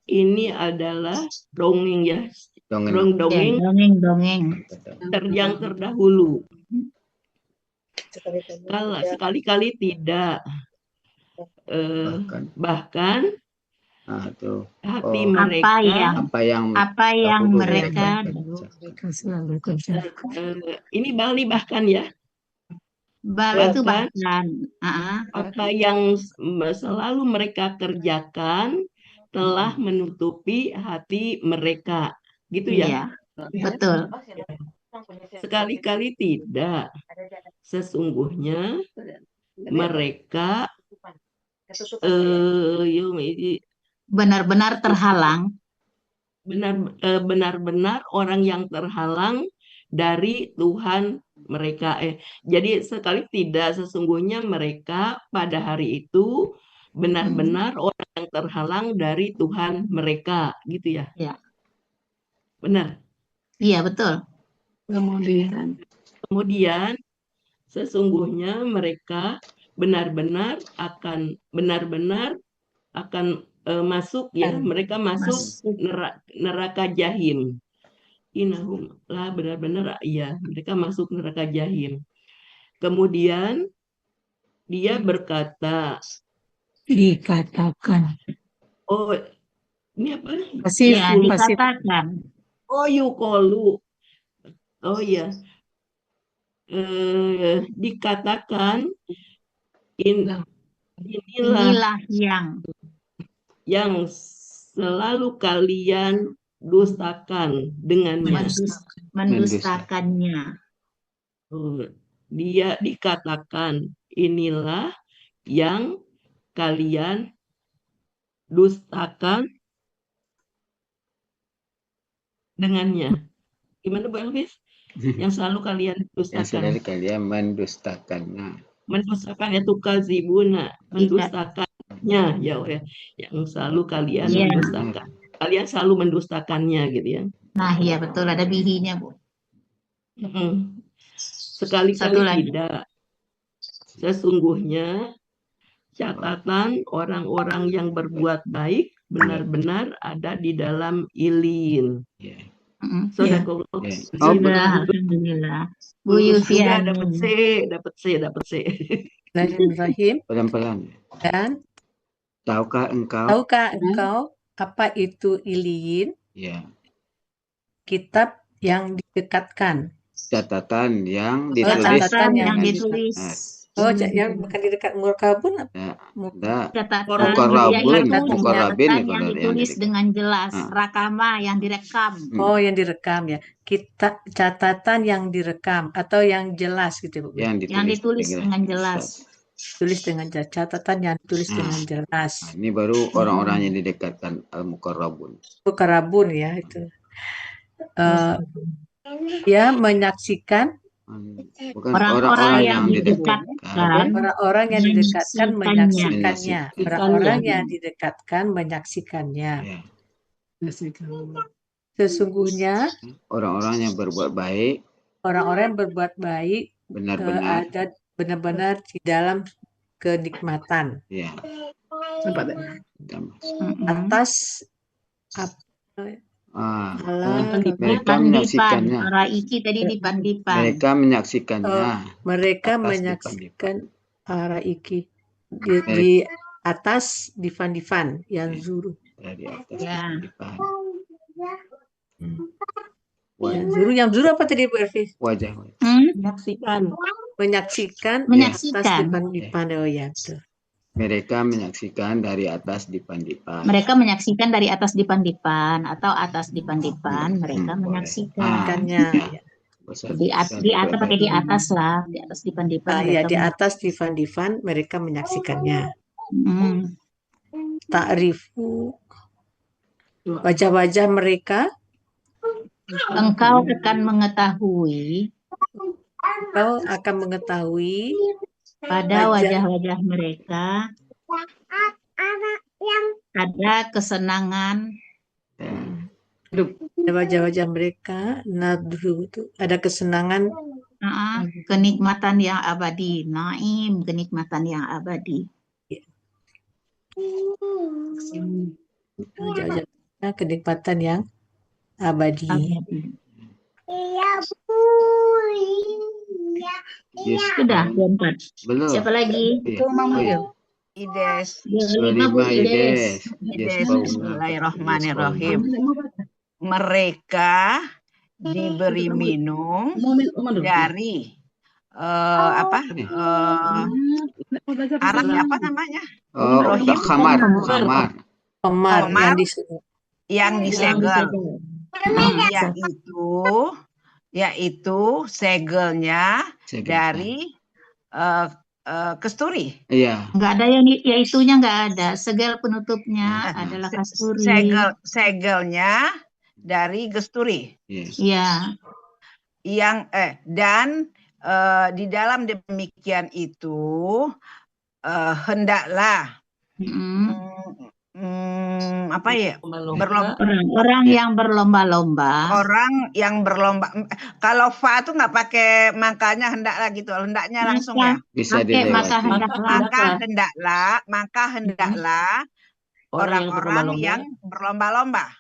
ini adalah dongeng ya, Dongeng. dongeng Dongeng. yang terdahulu. Kalau sekali-kali tidak, bahkan Tuh. hati Oh. mereka, Apa yang mereka ini Bali bahkan ya, itu bahkan apa yang selalu mereka kerjakan telah menutupi hati mereka, gitu ya. Iya, betul. Sekali-kali tidak, sesungguhnya mereka Benar-benar terhalang. benar-benar orang yang terhalang dari Tuhan mereka. Jadi sekali tidak, sesungguhnya mereka pada hari itu benar-benar orang yang terhalang dari Tuhan mereka, gitu ya. Ya. Benar. Iya, betul. Kemudian sesungguhnya mereka benar-benar akan masuk ya, mereka masuk neraka jahim. Innahum lah, benar-benar ya, mereka masuk neraka jahim. Kemudian dia berkata, dikatakan. oh ini apa? Ya, dikatakan. Oh yukolu. Oh ya. Dikatakan inilah yang selalu kalian dustakan dengannya. Mendustakannya. Dia dikatakan inilah yang kalian dustakan dengannya. Gimana Bu Elvis? Yang selalu kalian dustakan. Yang selalu kalian mendustakannya. Mendustakan itu kazibuna, mendustakannya ya, yang selalu kalian mendustakan. Kalian selalu mendustakannya gitu ya. Nah, iya betul, ada bihinya, Bu. Sekali-kali tidak. Sesungguhnya catatan orang-orang yang berbuat baik benar-benar ada di dalam ilin. Ya. Sadaqallahu Ya. azim. Sudah, alhamdulillah. Bu Sudah Yufiani. dapat C. Bismillahirrahmanirrahim. Pelan-pelan. Dan Tahukah engkau? tahukah engkau apa itu iliyin? Ya. Kitab yang didekatkan. Catatan yang Oh, ditulis. catatan yang ditulis. Oh, yang bukan di dekat Murkabun apa? Ya. Nah, Catatan Mukarrabun, yaitu Mukarrabin catatan kalau yang yang ditulis dekat. dengan jelas, Ah. rakama yang direkam. Oh, yang direkam ya. Kita catatan yang direkam atau yang jelas gitu, Bu. Yang Yang ditulis dengan jelas. Tulis dengan jelas. Catatan yang ditulis dengan jelas. Nah, ini baru orang-orang yang didekatkan al-mukarrabun. Mukarrabun ya itu. Dia menyaksikan Bukan Orang-orang yang didekatkan orang-orang yang didekatkan menyaksikannya. Menyaksikan. Orang-orang yang didekatkan menyaksikannya. Ya. Sesungguhnya Orang-orang yang berbuat baik orang-orang yang berbuat baik benar-benar ada benar-benar di dalam kenikmatan. ya. Atas mereka menyaksikannya. Araiki tadi dipan-dipan. Mereka menyaksikannya. Mereka Atas menyaksikan araiki di atas divan-divan yang zuru. Dari atas Ya. dipan. Yang zuru apa tadi Bu Elvi? Wajah. Menyaksikan di atas divan-divan. Oh ya betul. Mereka menyaksikan dari atas dipan-dipan. Mereka menyaksikan dari atas dipan-dipan atau atas dipan-dipan. Mereka menyaksikan. Ya. Di atas pakai di atas lah, di atas dipan-dipan. Ya di atas divan-divan mereka menyaksikannya. Ta'rifu wajah-wajah mereka. Engkau akan mengetahui. Engkau akan mengetahui pada wajah-wajah mereka ada kesenangan. Pada wajah-wajah mereka nadru itu ada kesenangan, kenikmatan yang abadi, naim, kenikmatan yang abadi. Wajah-wajah kenikmatan yang abadi. Sudah, keempat. Belum. Siapa lagi? Itu Ides. Ides. Bismillahirrahmanirrahim. Mereka diberi minum dari arak apa namanya? Khamar yang disegel. Yaitu segelnya dari kasturi. Iya. Nggak ada yang yaitunya, nggak ada. Segel penutupnya adalah kasturi. Segelnya dari kasturi. Iya. Dan di dalam demikian itu hendaklah orang yang berlomba-lomba. Orang yang berlomba. Kalau fa itu nggak pakai makanya hendaklah gitu. Hendaknya langsung ya. Bisa dilewati. Maka hendaklah orang-orang yang berlomba-lomba.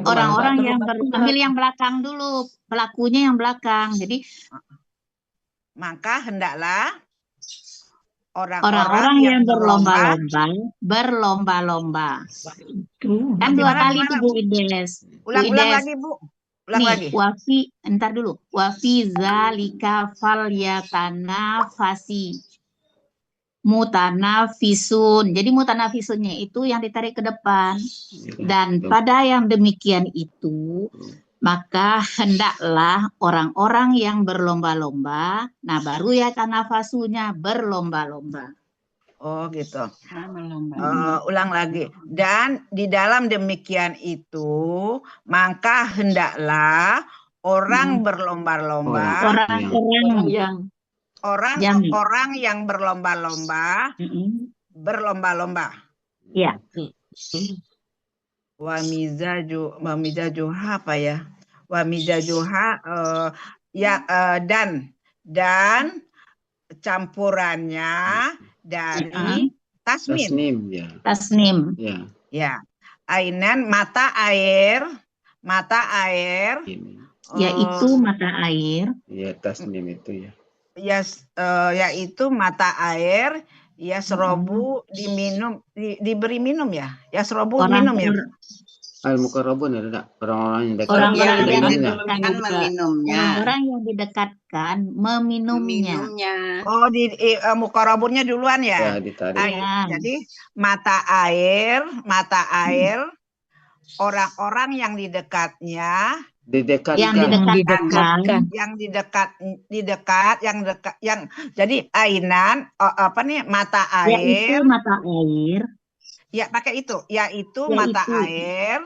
Orang-orang yang ambil yang belakang dulu, pelakunya yang belakang. Jadi maka hendaklah orang-orang yang berlomba-lomba. Kan dua kali itu Bu Ides. Ulang lagi Bu. Lagi. Wafi, entar dulu. Wafi zalika falyatanafasi mutanafisun. Jadi mutanafisunnya itu yang ditarik ke depan. Dan pada yang demikian itu, maka hendaklah orang-orang yang berlomba-lomba, nah baru ya tanafasunya berlomba-lomba. Oh gitu. Ulang lagi. Dan di dalam demikian itu, maka hendaklah orang berlomba-lomba, orang yang berlomba-lomba, berlomba-lomba. Ya. Wa mizajuha apa ya? Wa mizajuha dan campurannya dari tasnim. Tasnim, ya. Tasnim. Ya. Ya. Ainan mata air. Yaitu mata air. Ya, tasnim itu ya. Yaitu mata air. Yasrobu diminum, diberi minum ya. Yasrobu minum ya. Al-muqarrabun ada orang-orang yang dekat. Orang-orang yang didekatkan meminumnya. Orang-orang yang didekatkan meminumnya. Oh, di muqarrabunnya duluan ya. Ya, ditarik. Jadi mata air, orang-orang yang didekatnya, jadi ainan mata air. Yaitu mata air. Ya, pakai itu. Yaitu mata air.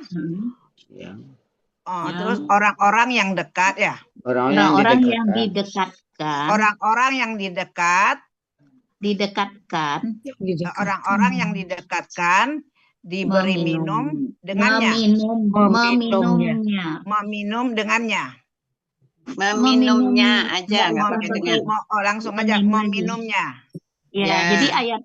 Terus orang-orang yang dekat ya. Orang-orang yang didekatkan. Orang-orang yang didekatkan. Orang-orang yang didekatkan diberi minum dengannya. Meminumnya aja, nggak pakai dengan. Langsung aja meminumnya. Ya, jadi ayat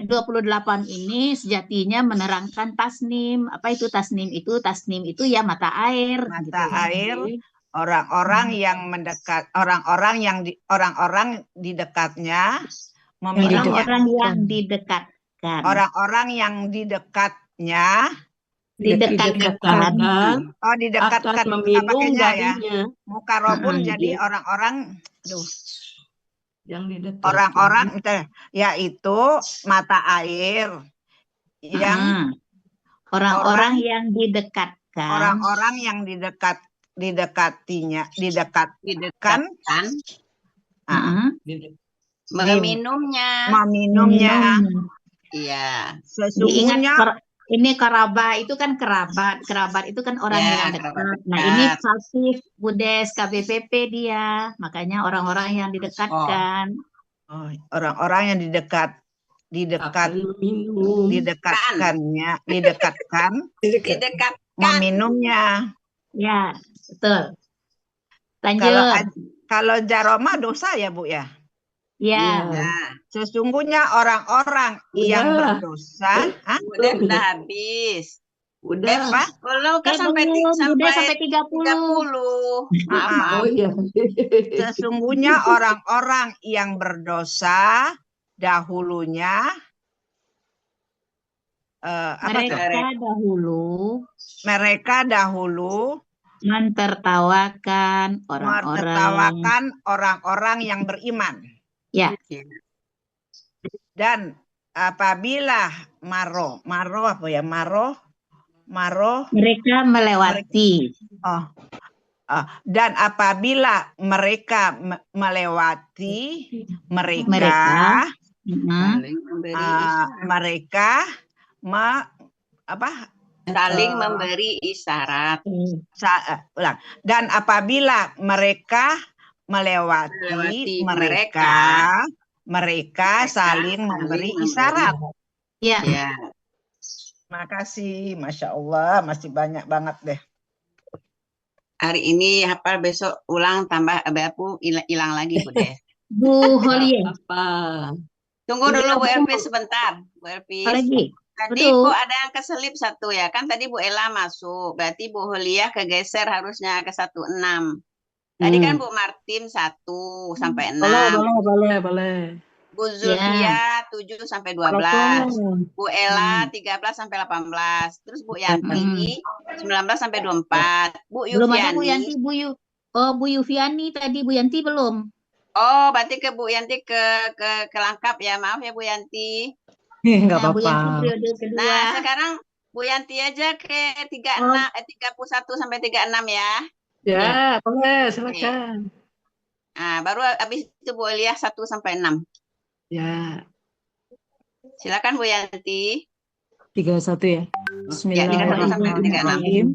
28 ini sejatinya menerangkan tasnim. Apa itu tasnim itu? Tasnim itu ya mata air. Mata air. Orang-orang yang mendekat, orang-orang di dekatnya meminumnya. Orang-orang yang didekatkan. Orang-orang yang didekatnya. Didekatkan. Oh, didekatkan. Meminum ya. Muqarrabun jadi orang-orang. Yang didekatkan. Orang-orang yaitu mata air yang orang-orang yang didekatkan. Orang-orang yang didekatkan meminumnya. Iya. Sesungguhnya ini kerabat itu kan kerabat itu kan orang yang dekat. Nah, ini pasif Budes KBPP dia. Makanya orang-orang yang didekatkan. Orang-orang yang didekatkan meminumnya. Ya, betul. Lanjut. Kalau jaroma dosa ya, Bu ya? Ya. Sesungguhnya orang-orang yang berdosa. Udah habis. Udah. Kalau sampai 30. Maaf. Sesungguhnya orang-orang yang berdosa dahulunya. Mereka dahulu mentertawakan orang-orang yang beriman. Ya. Dan apabila maro mereka melewati. Dan apabila mereka melewati saling memberi isyarat. Dan apabila mereka melewati mereka saling memberi isyarat. Ya. Makasih, Masya Allah, masih banyak banget deh. Hari ini hafal, besok ulang, tambah abu hilang lagi, Bu deh. Bu Holia. Tunggu dulu Bu Elvis sebentar, Bu Elvis. Tadi kok ada yang keselip satu ya, kan tadi Bu Ella masuk, berarti Bu Holia kegeser harusnya ke 16. Tadi kan Bu Martin 1 sampai 6. Boleh. Bu Zulfia 7 sampai 12. Bu Ella 13 sampai 18. Terus Bu Yanti 19 sampai 24. Bu Yufiani. Belum ada Bu Yanti, Bu Yufiani tadi, Bu Yanti belum. Oh, berarti ke Bu Yanti ke lengkap ya. Maaf ya Bu Yanti. Enggak apa-apa. Nah, sekarang Bu Yanti aja ke 31 sampai 36 ya. Ya, boleh, silakan. Nah, baru habis itu Bu Elia 1 sampai 6. Ya. Silakan Bu Yanti. 31 ya. Bismillahirrahmanirrahim.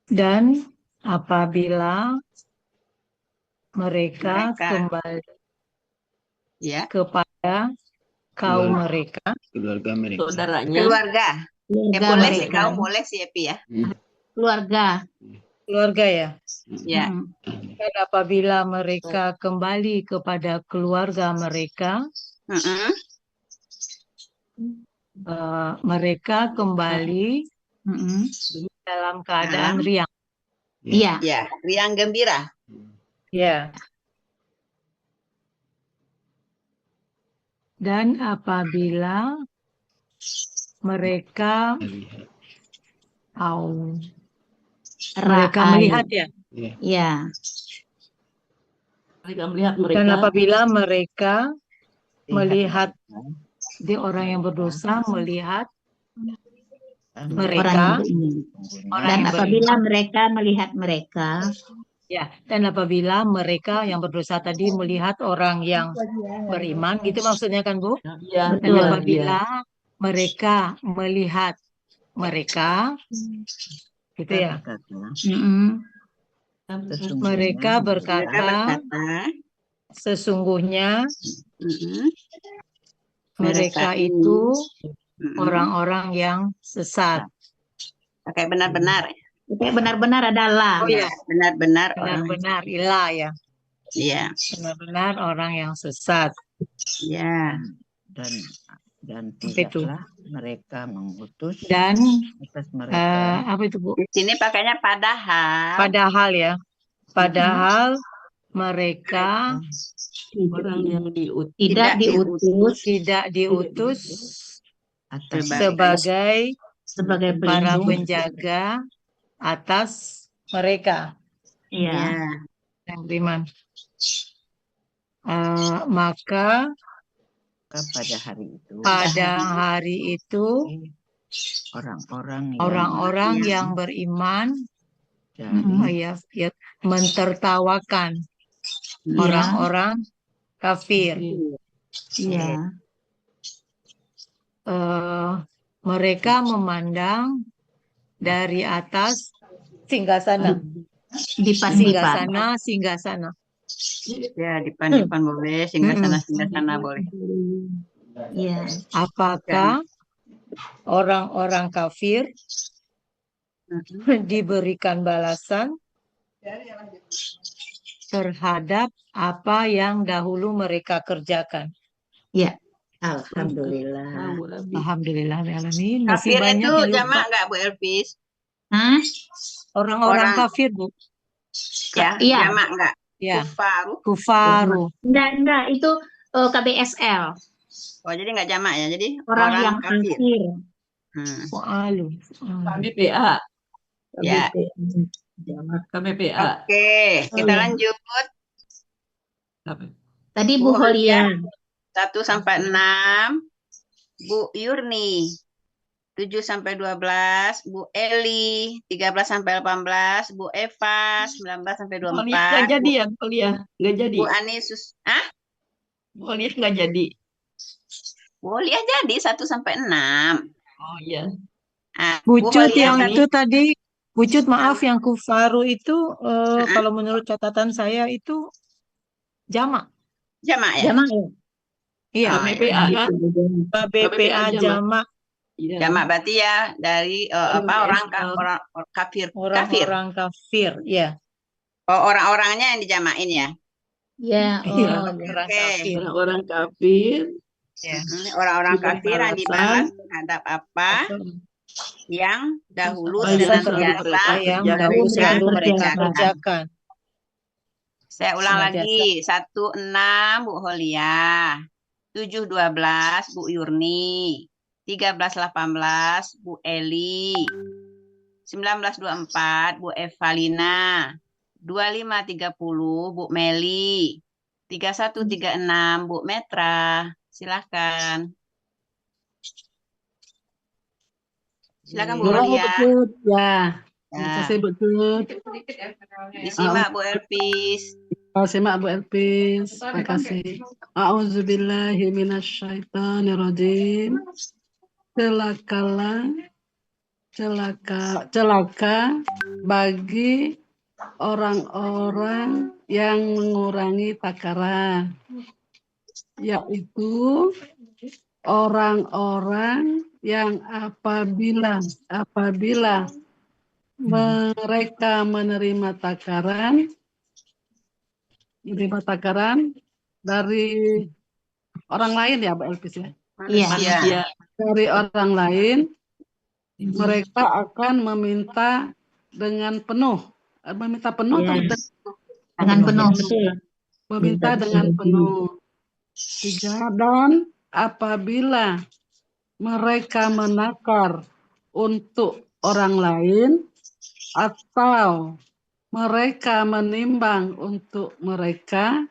Dan apabila mereka kembali kepada kaum mereka, saudaranya, boleh sih, kaum boleh sih Epi ya. Keluarga ya. Ya. Dan apabila mereka kembali kepada keluarga mereka, mereka kembali dalam keadaan riang. Iya. Ya, riang gembira. Ya. Dan apabila mereka melihat ya. Ya. Mereka melihat Dan apabila mereka melihat di orang yang berdosa melihat mereka Dan apabila mereka melihat mereka, ya, dan apabila mereka yang berdosa tadi melihat orang yang beriman, gitu maksudnya kan Bu? Ya, Dan apabila mereka melihat mereka, gitu ya. Mereka berkata, sesungguhnya mereka itu orang-orang yang sesat. Pakai benar-benar. benar-benar adalah. Oh ya, Benar-benar benar-benar ilah ya. Iya. Benar-benar orang yang sesat. Iya. Dan Apa itu? tidaklah mereka mengutus Dan atas mereka. apa itu Bu? Di sini pakainya padahal. Padahal ya. Padahal mereka orang yang tidak diutus Atas sebagai para penjaga atas mereka. Iya. Yang beriman. Maka pada hari itu orang-orang yang beriman mentertawakan orang-orang kafir. Iya. Mereka memandang dari atas singgasana. Singgasana. Ya, dipan-dipan boleh, singgah-sana boleh. Iya. Apakah orang-orang kafir diberikan balasan terhadap apa yang dahulu mereka kerjakan? Ya, alhamdulillah. Alhamdulillah. Masih Kafir banyak itu yang lupa. jamak nggak Bu Elvis? Orang-orang kafir Bu. Ya, Iya. jamak nggak? Ya. Kufaru. Enggak, itu KBSL. Oh, jadi nggak jamak ya? Jadi Orang yang kafir. KBPA. Ya. KBPA. Oke, kita lanjut. Tadi Bu Holia 1 sampai 6, Bu Yurni 7 sampai 12, Bu Eli 13 sampai 18, Bu Eva 19 sampai 24. Nggak jadi ya kuliah, nggak jadi. Bu Anisus, Kuliah nggak jadi. Kuliah jadi 1 sampai 6. Oh iya. Bucut yang itu tadi, Bucut maaf yang kufaru itu kalau menurut catatan saya itu jamak. Jamak ya? Jamak ya? Iya. KBPA kan? KBPA jamak. Jamak berarti ya dari orang kafir. Orang-orang kafir, ya. Oh, orang-orangnya yang dijamain ya? Ya, orang-orang kafir. Ya. Orang-orang kafir yang dibalas terhadap apa yang dahulu senantiasa mereka kerjakan. Saya ulang lagi, 16 Bu Holia, 7-12 Bu Yurni, 13-18 Bu Eli, 19-24 Bu Evalina, 25-30 Bu Meli, 31-36 Bu Metra. Silakan. Silakan Bu Holia. Ya. Terima kasih Bu Tut. Disimak Bu Elvis. Simak Bu Elvis. Terima kasih. A'udzubillahi minasyaitonirrajim. Celaka bagi orang-orang yang mengurangi takaran, yaitu orang-orang yang apabila mereka menerima takaran menerima takaran dari orang lain ya, Bu Elvis ya. Iya. Dari orang lain, mereka akan meminta dengan penuh. Meminta penuh atau Dengan penuh, betul. meminta dengan penuh. 3, dan apabila mereka menakar untuk orang lain atau mereka menimbang untuk mereka,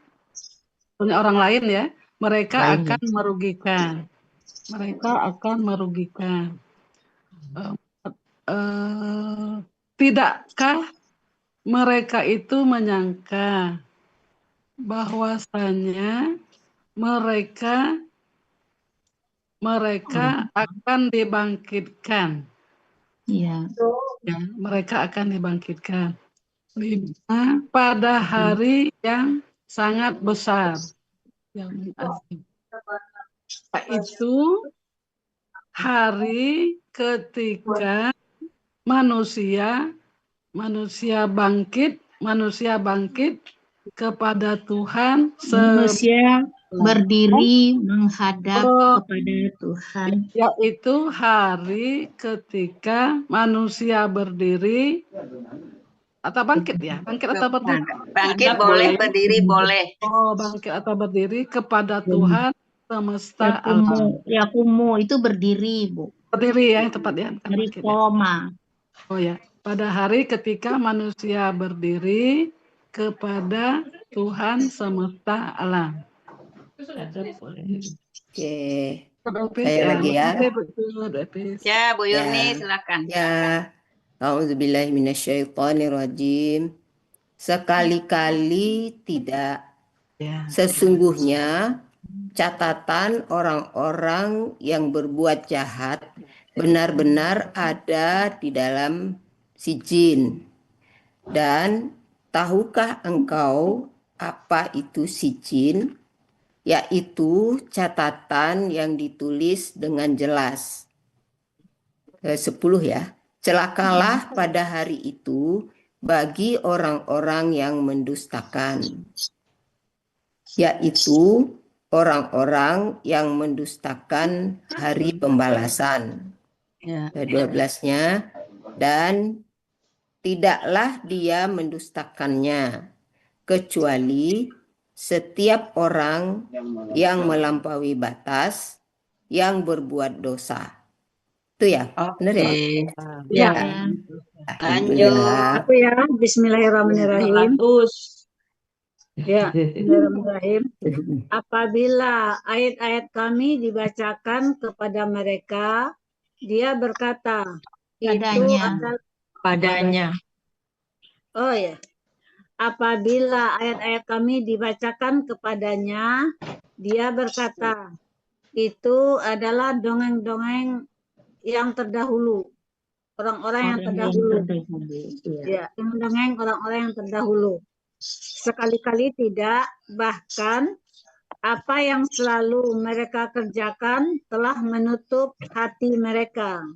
punya orang lain ya, mereka akan merugikan. Mereka akan merugikan. Tidakkah mereka itu menyangka bahwasanya mereka akan dibangkitkan? Iya. Ya, mereka akan dibangkitkan. 5, pada hari yang sangat besar. Yang asing. Yaitu hari ketika manusia bangkit kepada Tuhan. Manusia berdiri menghadap kepada Tuhan. Yaitu hari ketika manusia berdiri atau bangkit ya, bangkit atau berdiri. Bangkit boleh, berdiri boleh. Oh, bangkit atau berdiri kepada Tuhan semesta alam. Yakumu itu berdiri, Bu. Berdiri ya, yang tepat ya. Dari koma. Oh ya, pada hari ketika manusia berdiri kepada Tuhan semesta alam. Oke, saya lagi ya. Ya, Bu Yurni, silakan. Ya, A'udzubillahi minasyaitonirrajim. Sekali-kali tidak. Sesungguhnya catatan orang-orang yang berbuat jahat benar-benar ada di dalam sijin. Dan tahukah engkau apa itu sijin? Yaitu catatan yang ditulis dengan jelas. 10 ya. Celakalah pada hari itu bagi orang-orang yang mendustakan. Yaitu orang-orang yang mendustakan hari pembalasan. 12-nya, dan tidaklah dia mendustakannya kecuali setiap orang yang melampaui batas, yang berbuat dosa. Itu ya, benar ya? Ya. Lanjut. Aku ya, Bismillahirrahmanirrahim. Ya, Bismillahirrahmanirrahim. Apabila ayat-ayat kami dibacakan kepada mereka, dia berkata, Padanya. Oh ya. Apabila ayat-ayat kami dibacakan kepadanya, dia berkata, itu adalah dongeng-dongeng yang terdahulu. Orang-orang yang terdahulu. Ya, dongeng orang-orang yang terdahulu. Sekali-kali tidak, bahkan apa yang selalu mereka kerjakan telah menutup hati mereka.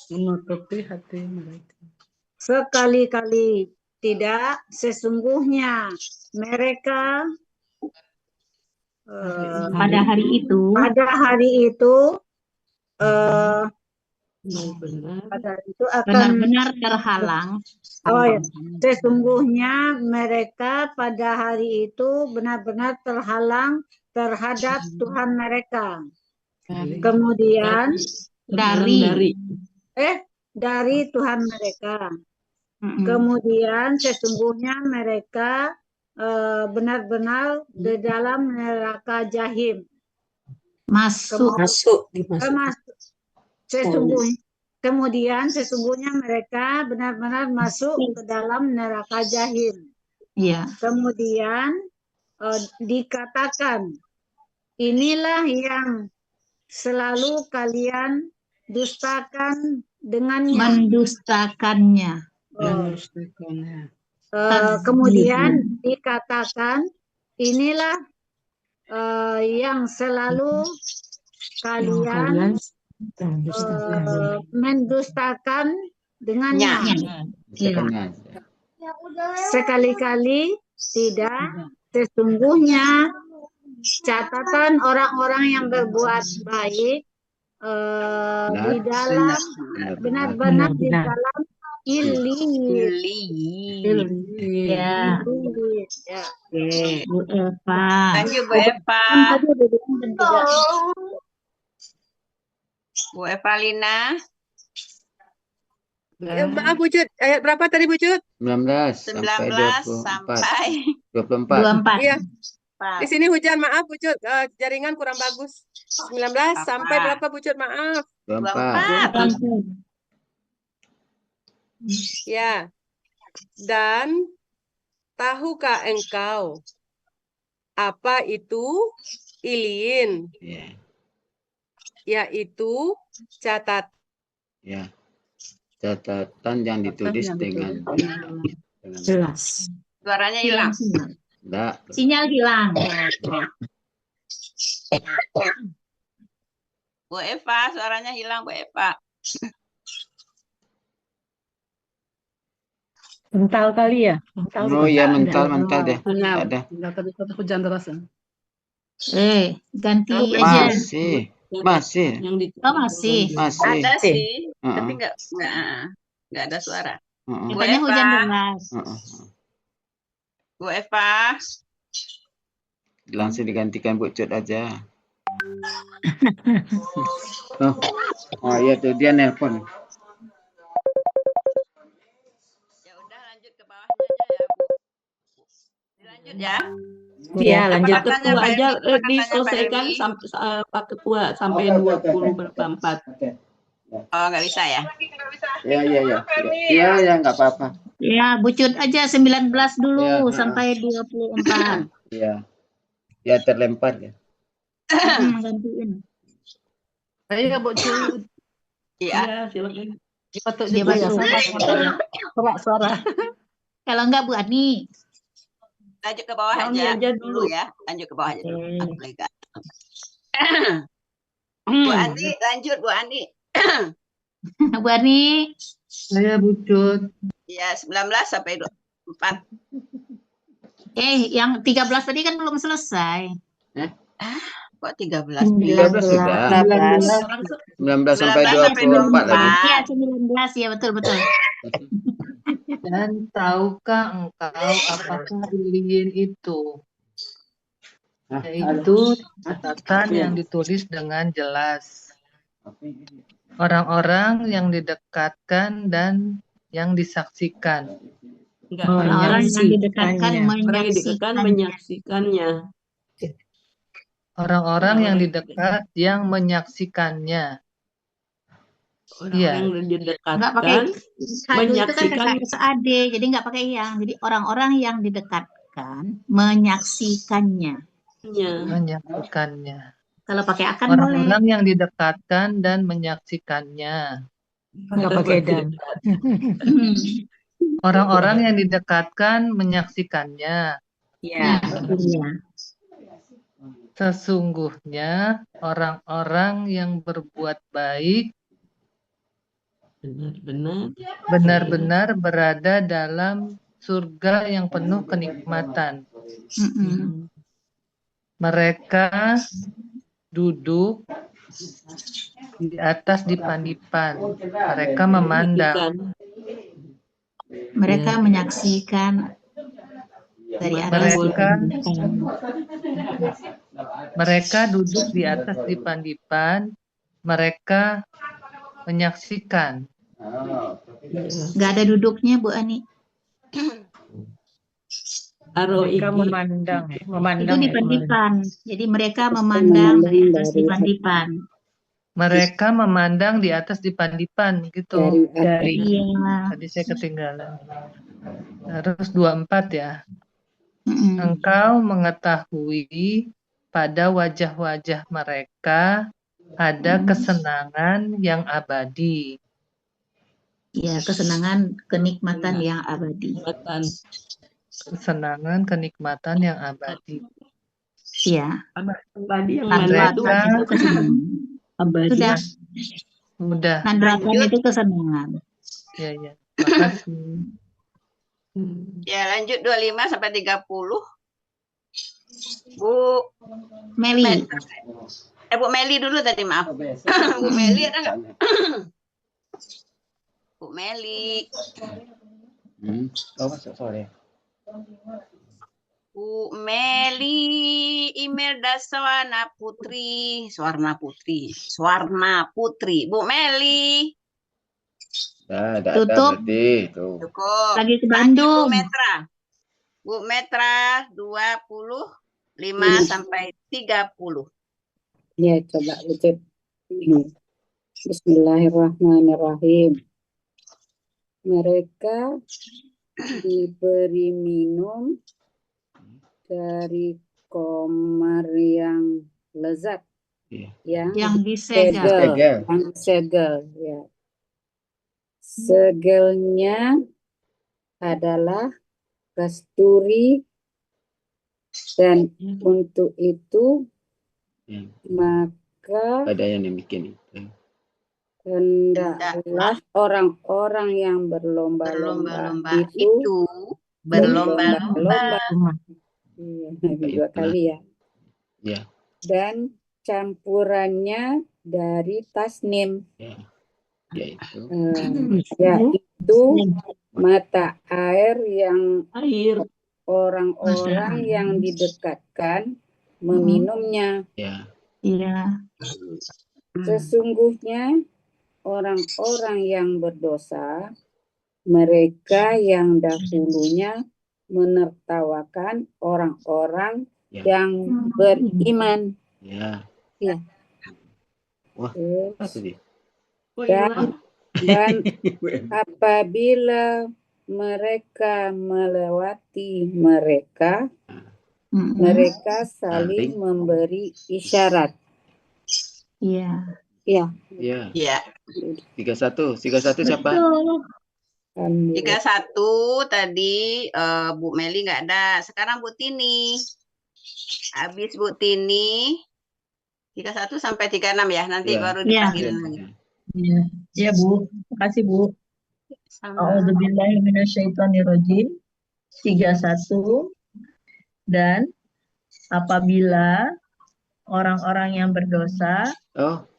Menutupi hati mereka. Sekali-kali tidak, sesungguhnya mereka pada hari itu akan benar-benar terhalang. Oh ya, sesungguhnya mereka pada hari itu benar-benar terhalang terhadap Tuhan mereka. Kemudian dari Tuhan mereka. Kemudian sesungguhnya mereka benar-benar di dalam neraka jahim. Kemudian sesungguhnya mereka benar-benar masuk ke dalam neraka jahim. Iya. Kemudian dikatakan, inilah yang selalu kalian dustakan dengannya. Mendustakannya. Kemudian dikatakan, inilah yang selalu kalian mendustakan dengannya. Sekali-kali tidak, Sesungguhnya catatan orang-orang yang berbuat baik di dalam benar-benar di dalam Iliyin. Ya. Ya. Bu Eva. Lanjut Bu Eva. Bu Eva Lina. Ya, maaf Bu Cut, ayat berapa tadi Bu Cut? 19 sampai 24. Iya. Di sini hujan, maaf Bu Cut, jaringan kurang bagus. 19 sampai berapa Bu Cut? Maaf. 24. Ya. Dan tahukah engkau apa itu Iliyin? Yaitu Ya. Catatan yang ditulis dengan jelas. Suaranya hilang. Enggak. Sinyal hilang. Bu Eva, suaranya hilang Bu Eva. Mental kali ya? Oh iya, mental deh. Ada. Tadi hujan deras. Ganti aja. Masih. Oh, masih. Ada sih, tapi enggak ada suara. Bu Katanya Eva. hujan deras. Bu Eva. Langsung digantikan Bu Cut aja. Oh iya tuh dia nelpon. Ya udah lanjut ke bawahnya aja ya Bu. Dilanjut ya. Iya, lanjut Apa katanya ketua Pak aja Elmi? Apa katanya Pak diselesaikan Elmi? sampai Pak Ketua sampai 20 berapa 4. Oh, nggak bisa ya? Iya, nggak apa-apa. Ya, bucut aja 19 dulu sampai 24. Iya. Ya terlempar ya. Gantiin. Ayo Bu Cut. Iya. Silakan. Dipatuk Dia juga ya masuk. sama suara. Kalau enggak Bu Ani. Lanjut ke bawah Kami aja aja dulu dulu. ya. Lanjut ke bawah aja dulu. Aku lega. Bu Andi, lanjut Bu Andi. Bu Ani. Saya Bu Cut. Ya, 19 sampai 24. Yang 13 tadi kan belum selesai. Kok 13? 13 sudah. 19 sampai 24 lagi. Iya, 19 ya, betul. Dan tahukah engkau apakah Iliyin itu? Yaitu catatan yang ditulis dengan jelas. Orang-orang yang didekatkan dan yang disaksikan. Orang-orang yang didekatkan menyaksikannya. Orang-orang yang dekat yang menyaksikannya. Orang yang didekatkan nggak pakai menyaksikan itu kan SAD, jadi nggak pakai yang. Jadi orang-orang yang didekatkan menyaksikannya. Menyaksikannya. Kalau pakai akan boleh. Orang-orang yang didekatkan dan menyaksikannya. Nggak pakai dan. Orang-orang yang didekatkan menyaksikannya. Ya. Sesungguhnya orang-orang yang berbuat baik benar-benar berada dalam surga yang penuh kenikmatan. Mereka duduk di atas dipan-dipan. Mereka memandang. Mereka menyaksikan dari atas. Mereka duduk di atas dipan-dipan. Mereka menyaksikan. Nggak ada duduknya Bu Ani. Mereka memandang. Itu dipan-dipan. Jadi mereka memandang dari atas dipan-dipan. Mereka memandang di atas dipan-dipan gitu. Iya. Tadi saya ketinggalan. Terus 24 ya. Engkau mengetahui pada wajah-wajah mereka ada kesenangan yang abadi. Ya, kesenangan kenikmatan yang abadi. Kesenangan kenikmatan yang abadi. Iya. Abadi yang mana itu kesenangan. Abadi. Sudah. Nadratan itu kesenangan. Ya. Makasih. Ya, lanjut 25 sampai 30. Bu Meli. Bu Meli dulu tadi, maaf. Bu Meli ada nggak? Bu Meli. Oh, sorry. Bu Meli Imelda Swarna Putri. Bu Meli. Nah, ada Tutup. berarti tuh. Cukup. Lagi ke Bu Bandung. Metra. Bu Metra 25 sampai 30. Ya, coba Ucup. Bismillahirrahmanirrahim. Mereka diberi minum dari kamar yang lezat, Yang disegel. yang disegel, ya. Segelnya adalah kasturi, dan untuk itu maka Ada yang bikin itu. hendaklah orang-orang yang berlomba-lomba itu berlomba-lomba. Iya, 2 kali ya. Ya. Dan campurannya dari tasnim, Yaitu yaitu mata air yang orang-orang yang didekatkan meminumnya. Iya. Sesungguhnya orang-orang yang berdosa, mereka yang dahulunya menertawakan orang-orang yang beriman. Ya. Wah, dan apabila mereka melewati mereka, mereka saling memberi isyarat. Iya. Ya. Ya. 31 siapa? 31 tadi Bu Meli nggak ada. Sekarang Bu Tini. Habis Bu Tini 31 sampai 36 ya. Nanti baru dipanggil lagi. Ya Bu, makasih Bu. A'udzubillahi minasyaitonirrajim. 31. Dan apabila orang-orang yang berdosa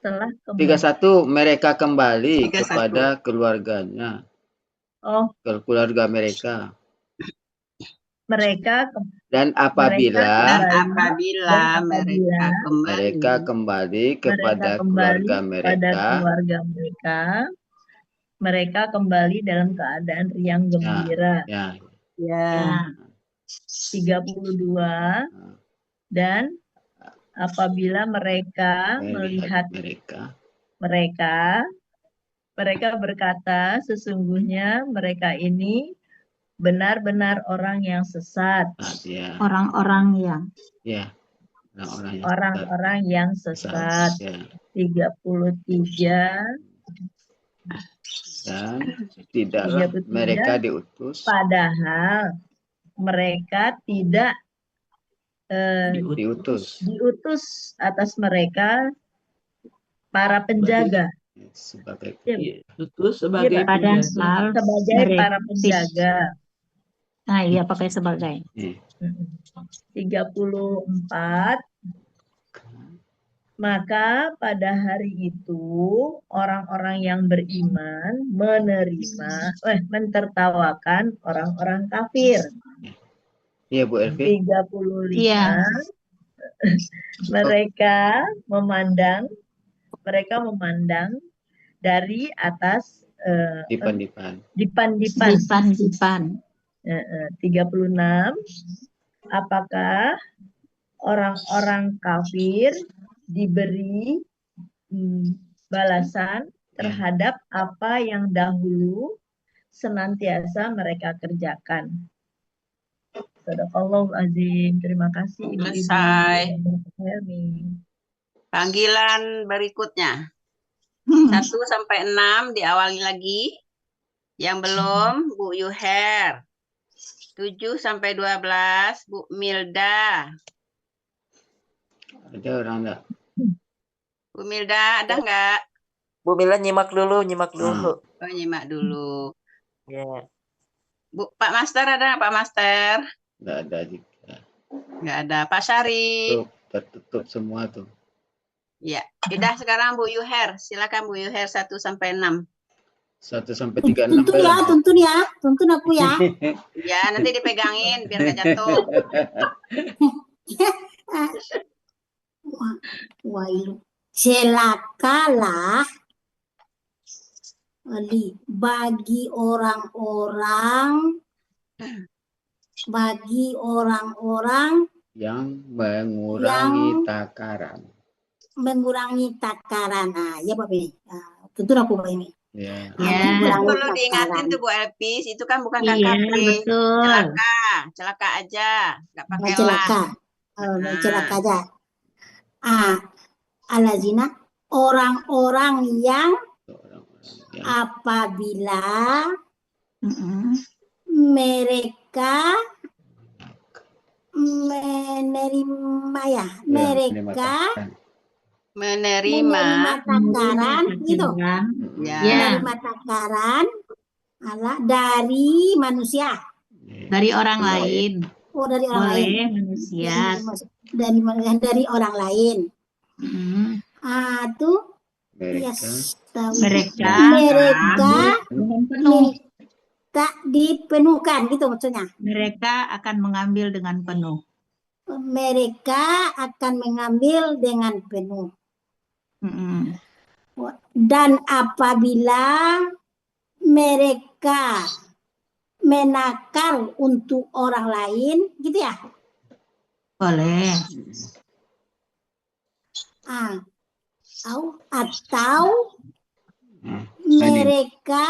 telah 31 mereka kembali kepada keluarganya. Keluarga mereka. Dan apabila mereka kembali kepada keluarga mereka, mereka kembali dalam keadaan riang gembira. 32. Dan apabila mereka melihat mereka berkata, sesungguhnya mereka ini benar-benar orang yang sesat. Orang-orang yang Orang-orang yang sesat. 33. Dan tidaklah mereka diutus. Padahal mereka tidak diutus atas mereka para penjaga. Sebagai para penjaga. Nah, iya pakai sebagai. 34. Maka pada hari itu orang-orang yang beriman mentertawakan orang-orang kafir. Iya Bu Elvi. 35. Iya. Mereka memandang dari atas dipan. 36. Apakah orang-orang kafir diberi balasan terhadap apa yang dahulu senantiasa mereka kerjakan? Sadaqallahul azim. Terima kasih Ibu. Selesai. Panggilan berikutnya 1 sampai 6 diawali lagi. Yang belum Bu Yuher. 7 sampai 12 Bu Milda. Ada orang enggak? Bu Milda ada enggak? Bu Milda nyimak dulu. Oh, nyimak dulu. Bu Pak Master ada enggak Pak Master? Enggak ada juga. Nggak ada. Pak Syari. Tertutup semua tuh. Ya, udah sekarang Bu Yuher. Silakan Bu Yuher 1 sampai 6. 1 sampai 36 Tuntun ya, tuntun aku ya. Ya, nanti dipegangin biar nggak jatuh. Wailu. Celakalah bagi orang-orang yang mengurangi takaran. Nah, ya Pak ini. Tuntun aku Pak ini. Ya. Perlu diingatin tuh Bu Elpis, itu kan bukan KKP. Celaka aja, nggak pakai celaka. Celaka aja. Alazina orang-orang yang apabila mereka menerima takaran gitu. Menerima takaran dari manusia. Dari orang lain. Oh, dari orang lain. Manusia. Dari orang lain. Tuh mereka minta dipenuhkan gitu maksudnya. Mereka akan mengambil dengan penuh. Mereka akan mengambil dengan penuh. Dan apabila mereka menakar untuk orang lain, gitu ya? Boleh. Atau mereka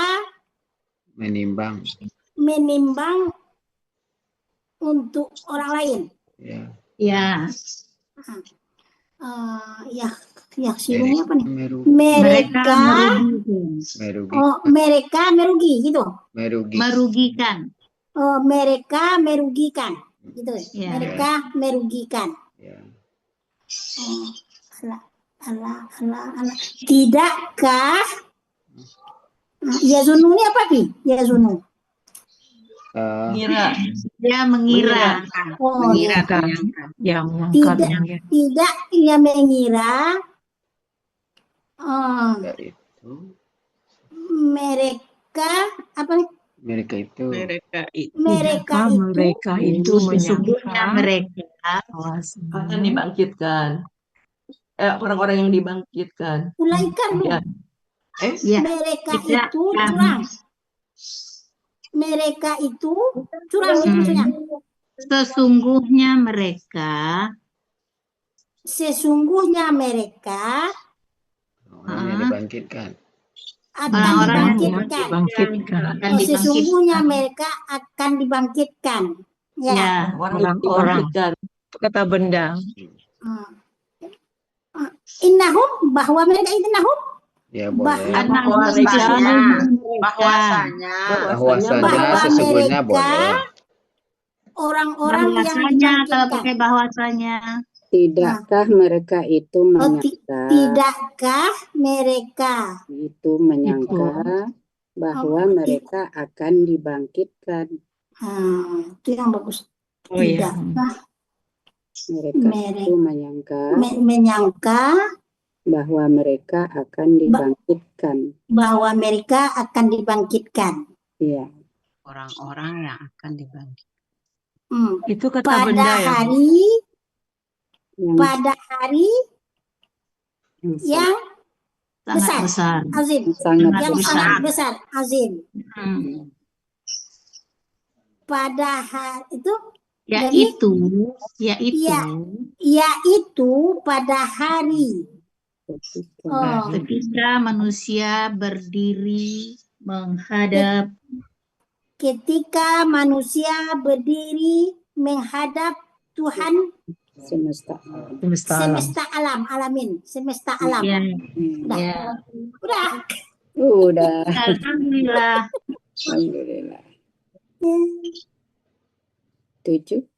menimbang untuk orang lain. Ya. Ya sirungnya apa nih? Mereka merugi gitu. Merugikan. Mereka merugikan gitu. Mereka merugikan. Tidakkah yazunu ini apa Pi? Yazunu. Mengira. Dia mengira. Tidak ia mengira mereka apa nih? Mereka itu sesungguhnya mereka akan dibangkitkan. Orang-orang yang dibangkitkan. Ulaikan dulu. Mereka itu curang. Mereka itu curang itu maksudnya. Sesungguhnya mereka dibangkitkan. Akan dibangkitkan. Sesungguhnya mereka akan dibangkitkan. Ya. Orang-orang. Kata benda. Innahum bahwa mereka itu nahum. Ya boleh. Bahwasanya sesungguhnya boleh. Orang-orang yang kalau pakai bahwasanya. Tidakkah mereka itu menyangka? Tidakkah mereka itu menyangka bahwa mereka akan dibangkitkan? Itu yang bagus. Tidakkah mereka itu menyangka bahwa mereka akan dibangkitkan. Iya. Orang-orang yang akan dibangkitkan. Itu kata benda ya. Pada hari yang besar, azim. Yang sangat besar, azim. Pada hari itu yaitu pada hari ketika manusia berdiri menghadap Tuhan semesta alam. Udah. Alhamdulillah. 7.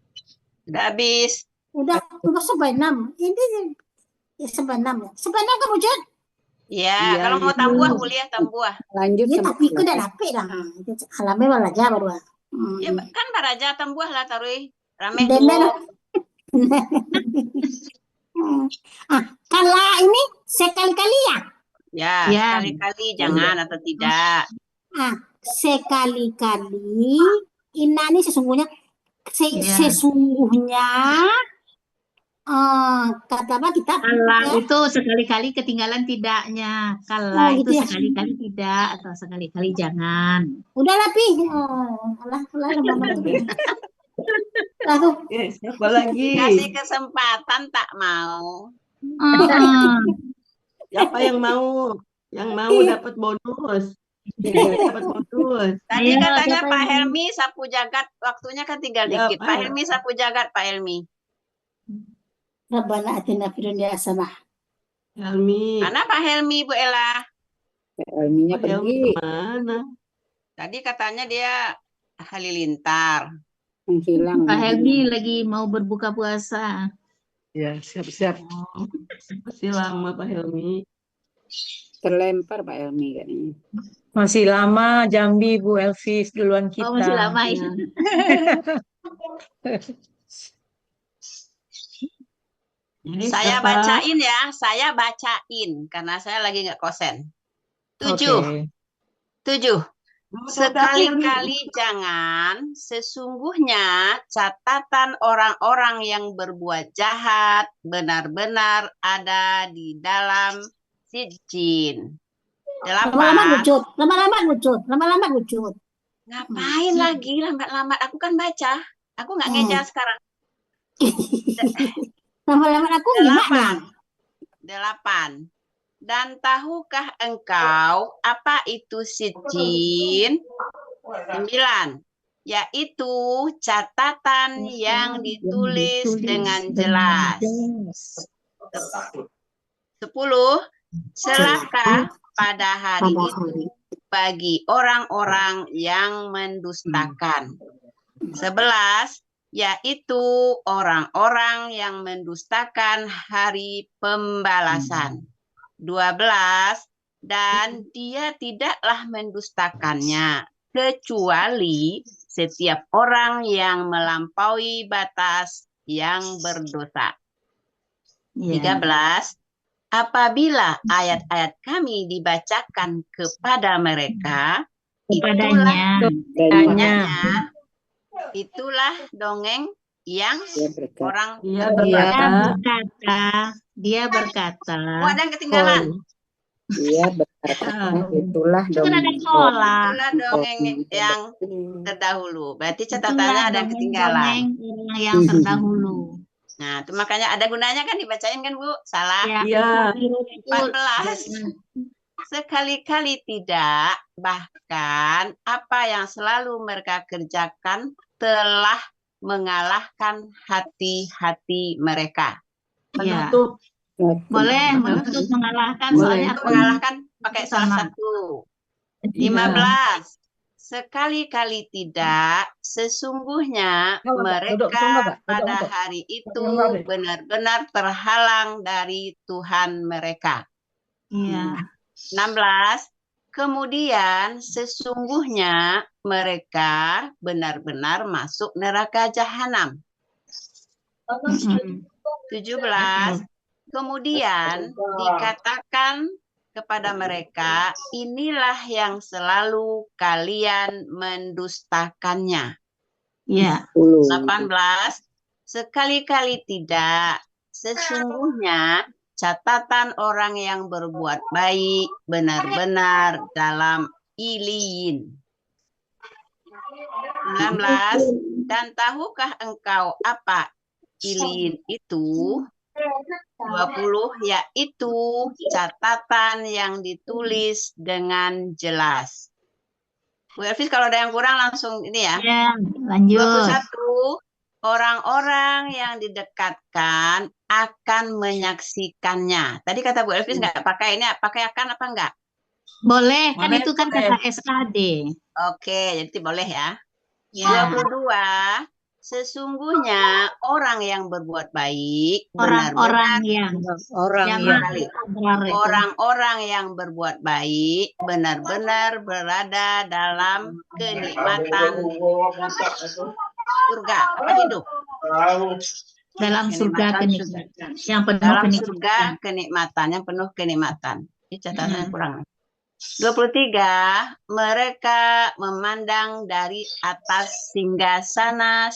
Udah habis. Udah sampai 6. Ini ya sampai 6 ya. Sampai 6 kamu Jen? Iya, kalau mau tambuah kuliah tambuah. Lanjut ya, tapi aku udah dapet lah. Alamnya malah aja baru. Ya kan baraja tambuah lah tarui. Rame Demen. Kalau ini sekali-kali ya? Ya, Ya. sekali-kali jangan atau tidak. Sekali-kali. Inna ini sesungguhnya. Ya. Sesungguhnya. Kata apa kita? Kala Ya. itu sekali-kali ketinggalan tidaknya. Oh, Kala gitu itu ya. sekali-kali tidak atau sekali-kali jangan. Udah lah, Pi. Alah, lama-lama tuh. Lalu. Siapa lagi? Kasih kesempatan tak mau. Siapa yang mau? Yang mau dapat bonus. Dapat bonus. Tadi Ayo, katanya siapa Pak yang- Helmi sapu jagat, waktunya kan tinggal Ya, dikit. Pak. Pak Helmi sapu jagat, Pak Helmi. Rabbana atina fid dunya hasanah. Helmi. Mana Pak Helmi, Bu Ella? Helminya Pak Helmi pergi. kemana? Tadi katanya dia halilintar. Menghilang. Pak Helmi lagi mau berbuka puasa. Ya, siap-siap. Masih lama Pak Helmi. Terlempar Pak Helmi katanya. Masih lama Jambi, Bu Elvis, duluan kita. Oh, masih lama Ya. ini. Jadi Saya siapa? bacain ya, saya bacain karena saya lagi nggak kosen. 7. Oke. 7. Sekali-kali jangan, sesungguhnya catatan orang-orang yang berbuat jahat benar-benar ada di dalam sijin. Lama-lama 8. lucut. Lama-lama lucut. Lama-lama lucut. Ngapain lagi lambat-lambat? Aku kan baca. Aku nggak ngejar sekarang. Lama-lama aku gimana? 8. Dan tahukah engkau apa itu sijin? 9. Yaitu catatan yang ditulis dengan jelas. 10. Celaka pada hari itu bagi orang-orang yang mendustakan. 11. Yaitu orang-orang yang mendustakan hari pembalasan. 12. Dan dia tidaklah mendustakannya kecuali setiap orang yang melampaui batas yang berdosa. 13. Apabila ayat-ayat kami dibacakan kepada mereka, itulah dongeng yang orang Dia berkata. Oh, ada yang ketinggalan. Dia berkata, itulah dongeng. Itulah dongeng yang terdahulu. Berarti catatannya ada yang ketinggalan. Yang terdahulu. Nah, itu makanya ada gunanya kan dibacain kan, Bu? Salah. Iya. 14. Sekali-kali tidak, bahkan apa yang selalu mereka kerjakan telah mengalahkan hati-hati mereka. Menutup. Boleh menutup mengalahkan. Boleh. Soalnya Mengalahkan pakai salah satu. 15. Sekali-kali tidak, sesungguhnya mereka pada hari itu benar-benar terhalang dari Tuhan mereka. Iya. 16. Kemudian sesungguhnya mereka benar-benar masuk neraka jahanam. 17. Kemudian dikatakan kepada mereka, inilah yang selalu kalian mendustakannya. Ya. 18. Sekali-kali tidak, sesungguhnya catatan orang yang berbuat baik benar-benar dalam iliyin. 19. Dan tahukah engkau apa iliyin itu? 20. Yaitu catatan yang ditulis dengan jelas. Bu Elvis, kalau ada yang kurang langsung ini ya. Ya, lanjut. 21. Orang-orang yang didekatkan akan menyaksikannya. Tadi kata Bu Elvis nggak pakai ini, pakai akan apa enggak? Boleh, kan Boleh, itu kan boleh. kata SKD. Oke, jadi boleh ya. Ya. 22. Sesungguhnya orang yang berbuat baik Orang-orang yang orang-orang yang berbuat baik benar-benar berada dalam kenikmatan surga apa hidup. Dalam surga kenikmatan. Yang penuh Dalam kenikmatan. surga kenikmatan, yang penuh kenikmatan. Ini catatannya kurang. 23, mereka memandang dari atas singgasana.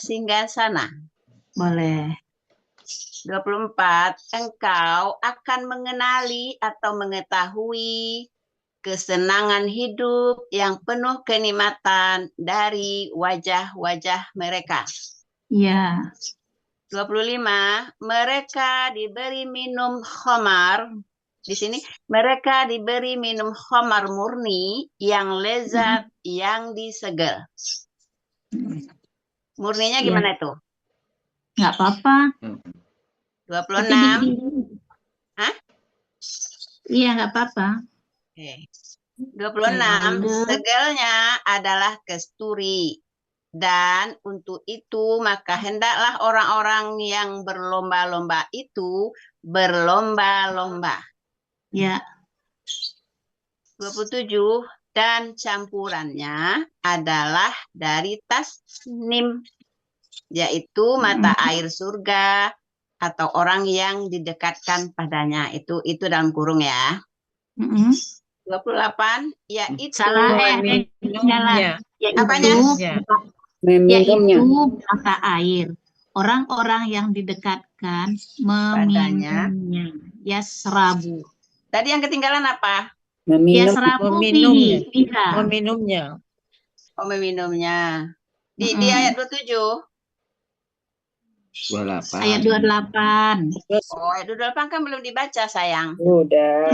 Boleh. 24, engkau akan mengenali atau mengetahui kesenangan hidup yang penuh kenikmatan dari wajah-wajah mereka. Ya. 25, mereka diberi minum khamar. Di sini mereka diberi minum khamar murni yang lezat, yang disegel. Murninya gimana itu? Nggak apa-apa. 26. Hah? Iya, nggak apa-apa. Oke. 26, segelnya adalah kesturi. Dan untuk itu maka hendaklah orang-orang yang berlomba-lomba itu berlomba-lomba. Ya. 27, dan campurannya adalah dari tasnim, yaitu mata air surga atau orang yang didekatkan padanya. Itu dalam kurung ya. 28, yaitu Salah minumnya. Yaitu mata air. Orang-orang yang didekatkan meminumnya. Yasrabu. Tadi yang ketinggalan apa? Meminumnya. Oh, meminumnya. Di ayat 27. 28. Ayat 28. Oh, ayat 28 kan belum dibaca, sayang. Sudah.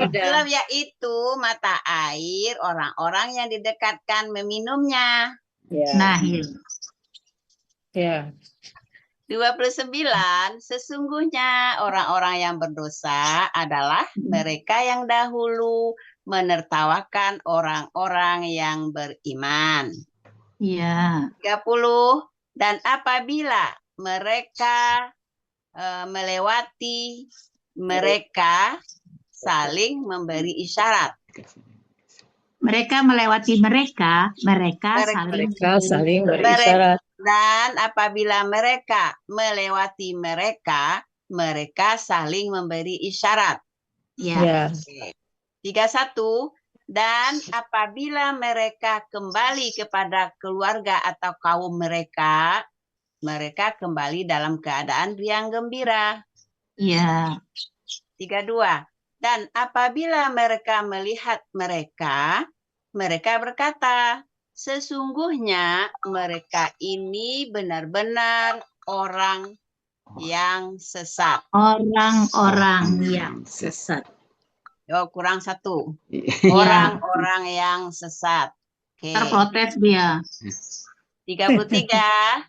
Belum, yaitu mata air orang-orang yang didekatkan meminumnya. Nah, Ya. 29, sesungguhnya orang-orang yang berdosa adalah mereka yang dahulu menertawakan orang-orang yang beriman. Iya. 30, dan apabila mereka melewati, mereka saling memberi isyarat. Mereka melewati mereka saling berisyarat. Dan apabila mereka melewati mereka saling memberi isyarat. Ya. 31, dan apabila mereka kembali kepada keluarga atau kaum mereka kembali dalam keadaan riang gembira. Ya. 32, dan apabila mereka melihat mereka berkata, sesungguhnya mereka ini benar-benar orang yang sesat. Orang-orang yang sesat. Oh, kurang satu. Orang-orang yang sesat. Oke. Terprotes dia. 33,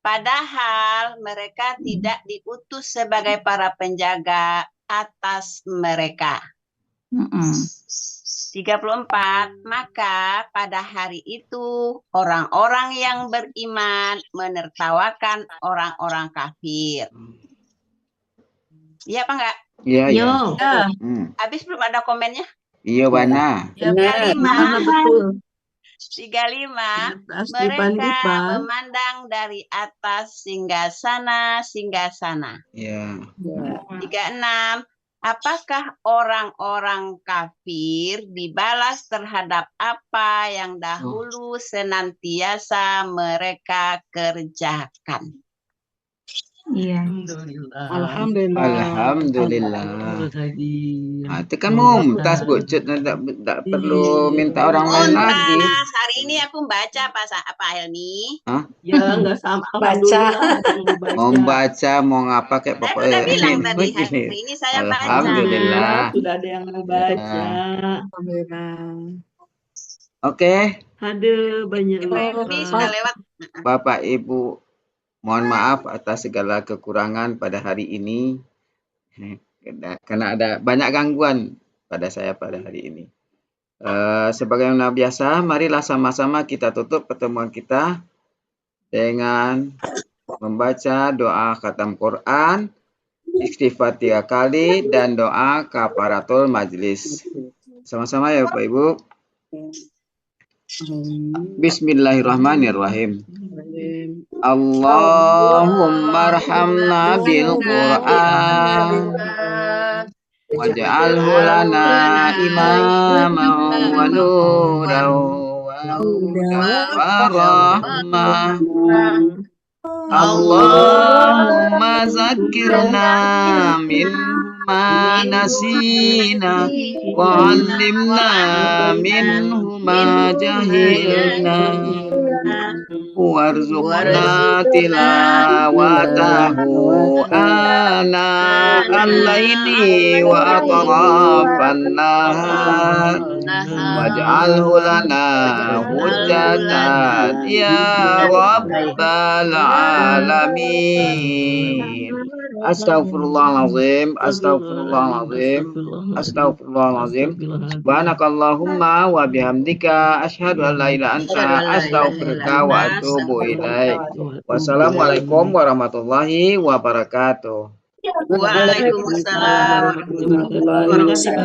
padahal mereka tidak diutus sebagai para penjaga atas mereka. 34, maka pada hari itu orang-orang yang beriman menertawakan orang-orang kafir. Iya apa enggak? Iya, iya. Habis belum ada komennya? Iya, benar. 35, mereka memandang dari atas singgasana. Iya. 36, apakah orang-orang kafir dibalas terhadap apa yang dahulu senantiasa mereka kerjakan? Iya. Alhamdulillah. Itu kan mumtaz, Bu. Tak perlu minta orang lain lagi. Hari ini aku baca apa Helmi? Hah? Ya, enggak sama. Baca. Mau baca, mau ngapa kayak Saya pokoknya. udah bilang tadi hari ini saya baca. Alhamdulillah. Sudah ada yang mau baca. Oke. Ada banyak Helmi sudah lewat. Bapak Ibu, mohon maaf atas segala kekurangan pada hari ini. Karena ada banyak gangguan pada saya pada hari ini. Sebagaimana biasa, marilah sama-sama kita tutup pertemuan kita dengan membaca doa khatam Quran, istighfar 3 kali, dan doa kafaratul majlis. Sama-sama ya Bapak Ibu. Bismillahirrahmanirrahim. Allahumma arhamna bil Qur'an waj'alhu lana imaman wa nuran wa hudan wa rahmah. Allahumma zakirna minhu ma nasina wa 'allimna minhu ma jahilna warzuqna tilawatahu ana al-laili wa atrafan nahar waj'alhu lana hujjatan ya rabbal alamin. Astaghfirullahalazim, astaghfirullahalazim, astaghfirullahalazim. Subhanakallahumma wa bihamdika asyhadu an la ilaha anta astaghfiruka wa atubu ilaik. Wassalamualaikum warahmatullahi wabarakatuh. Waalaikumsalam warahmatullahi wabarakatuh.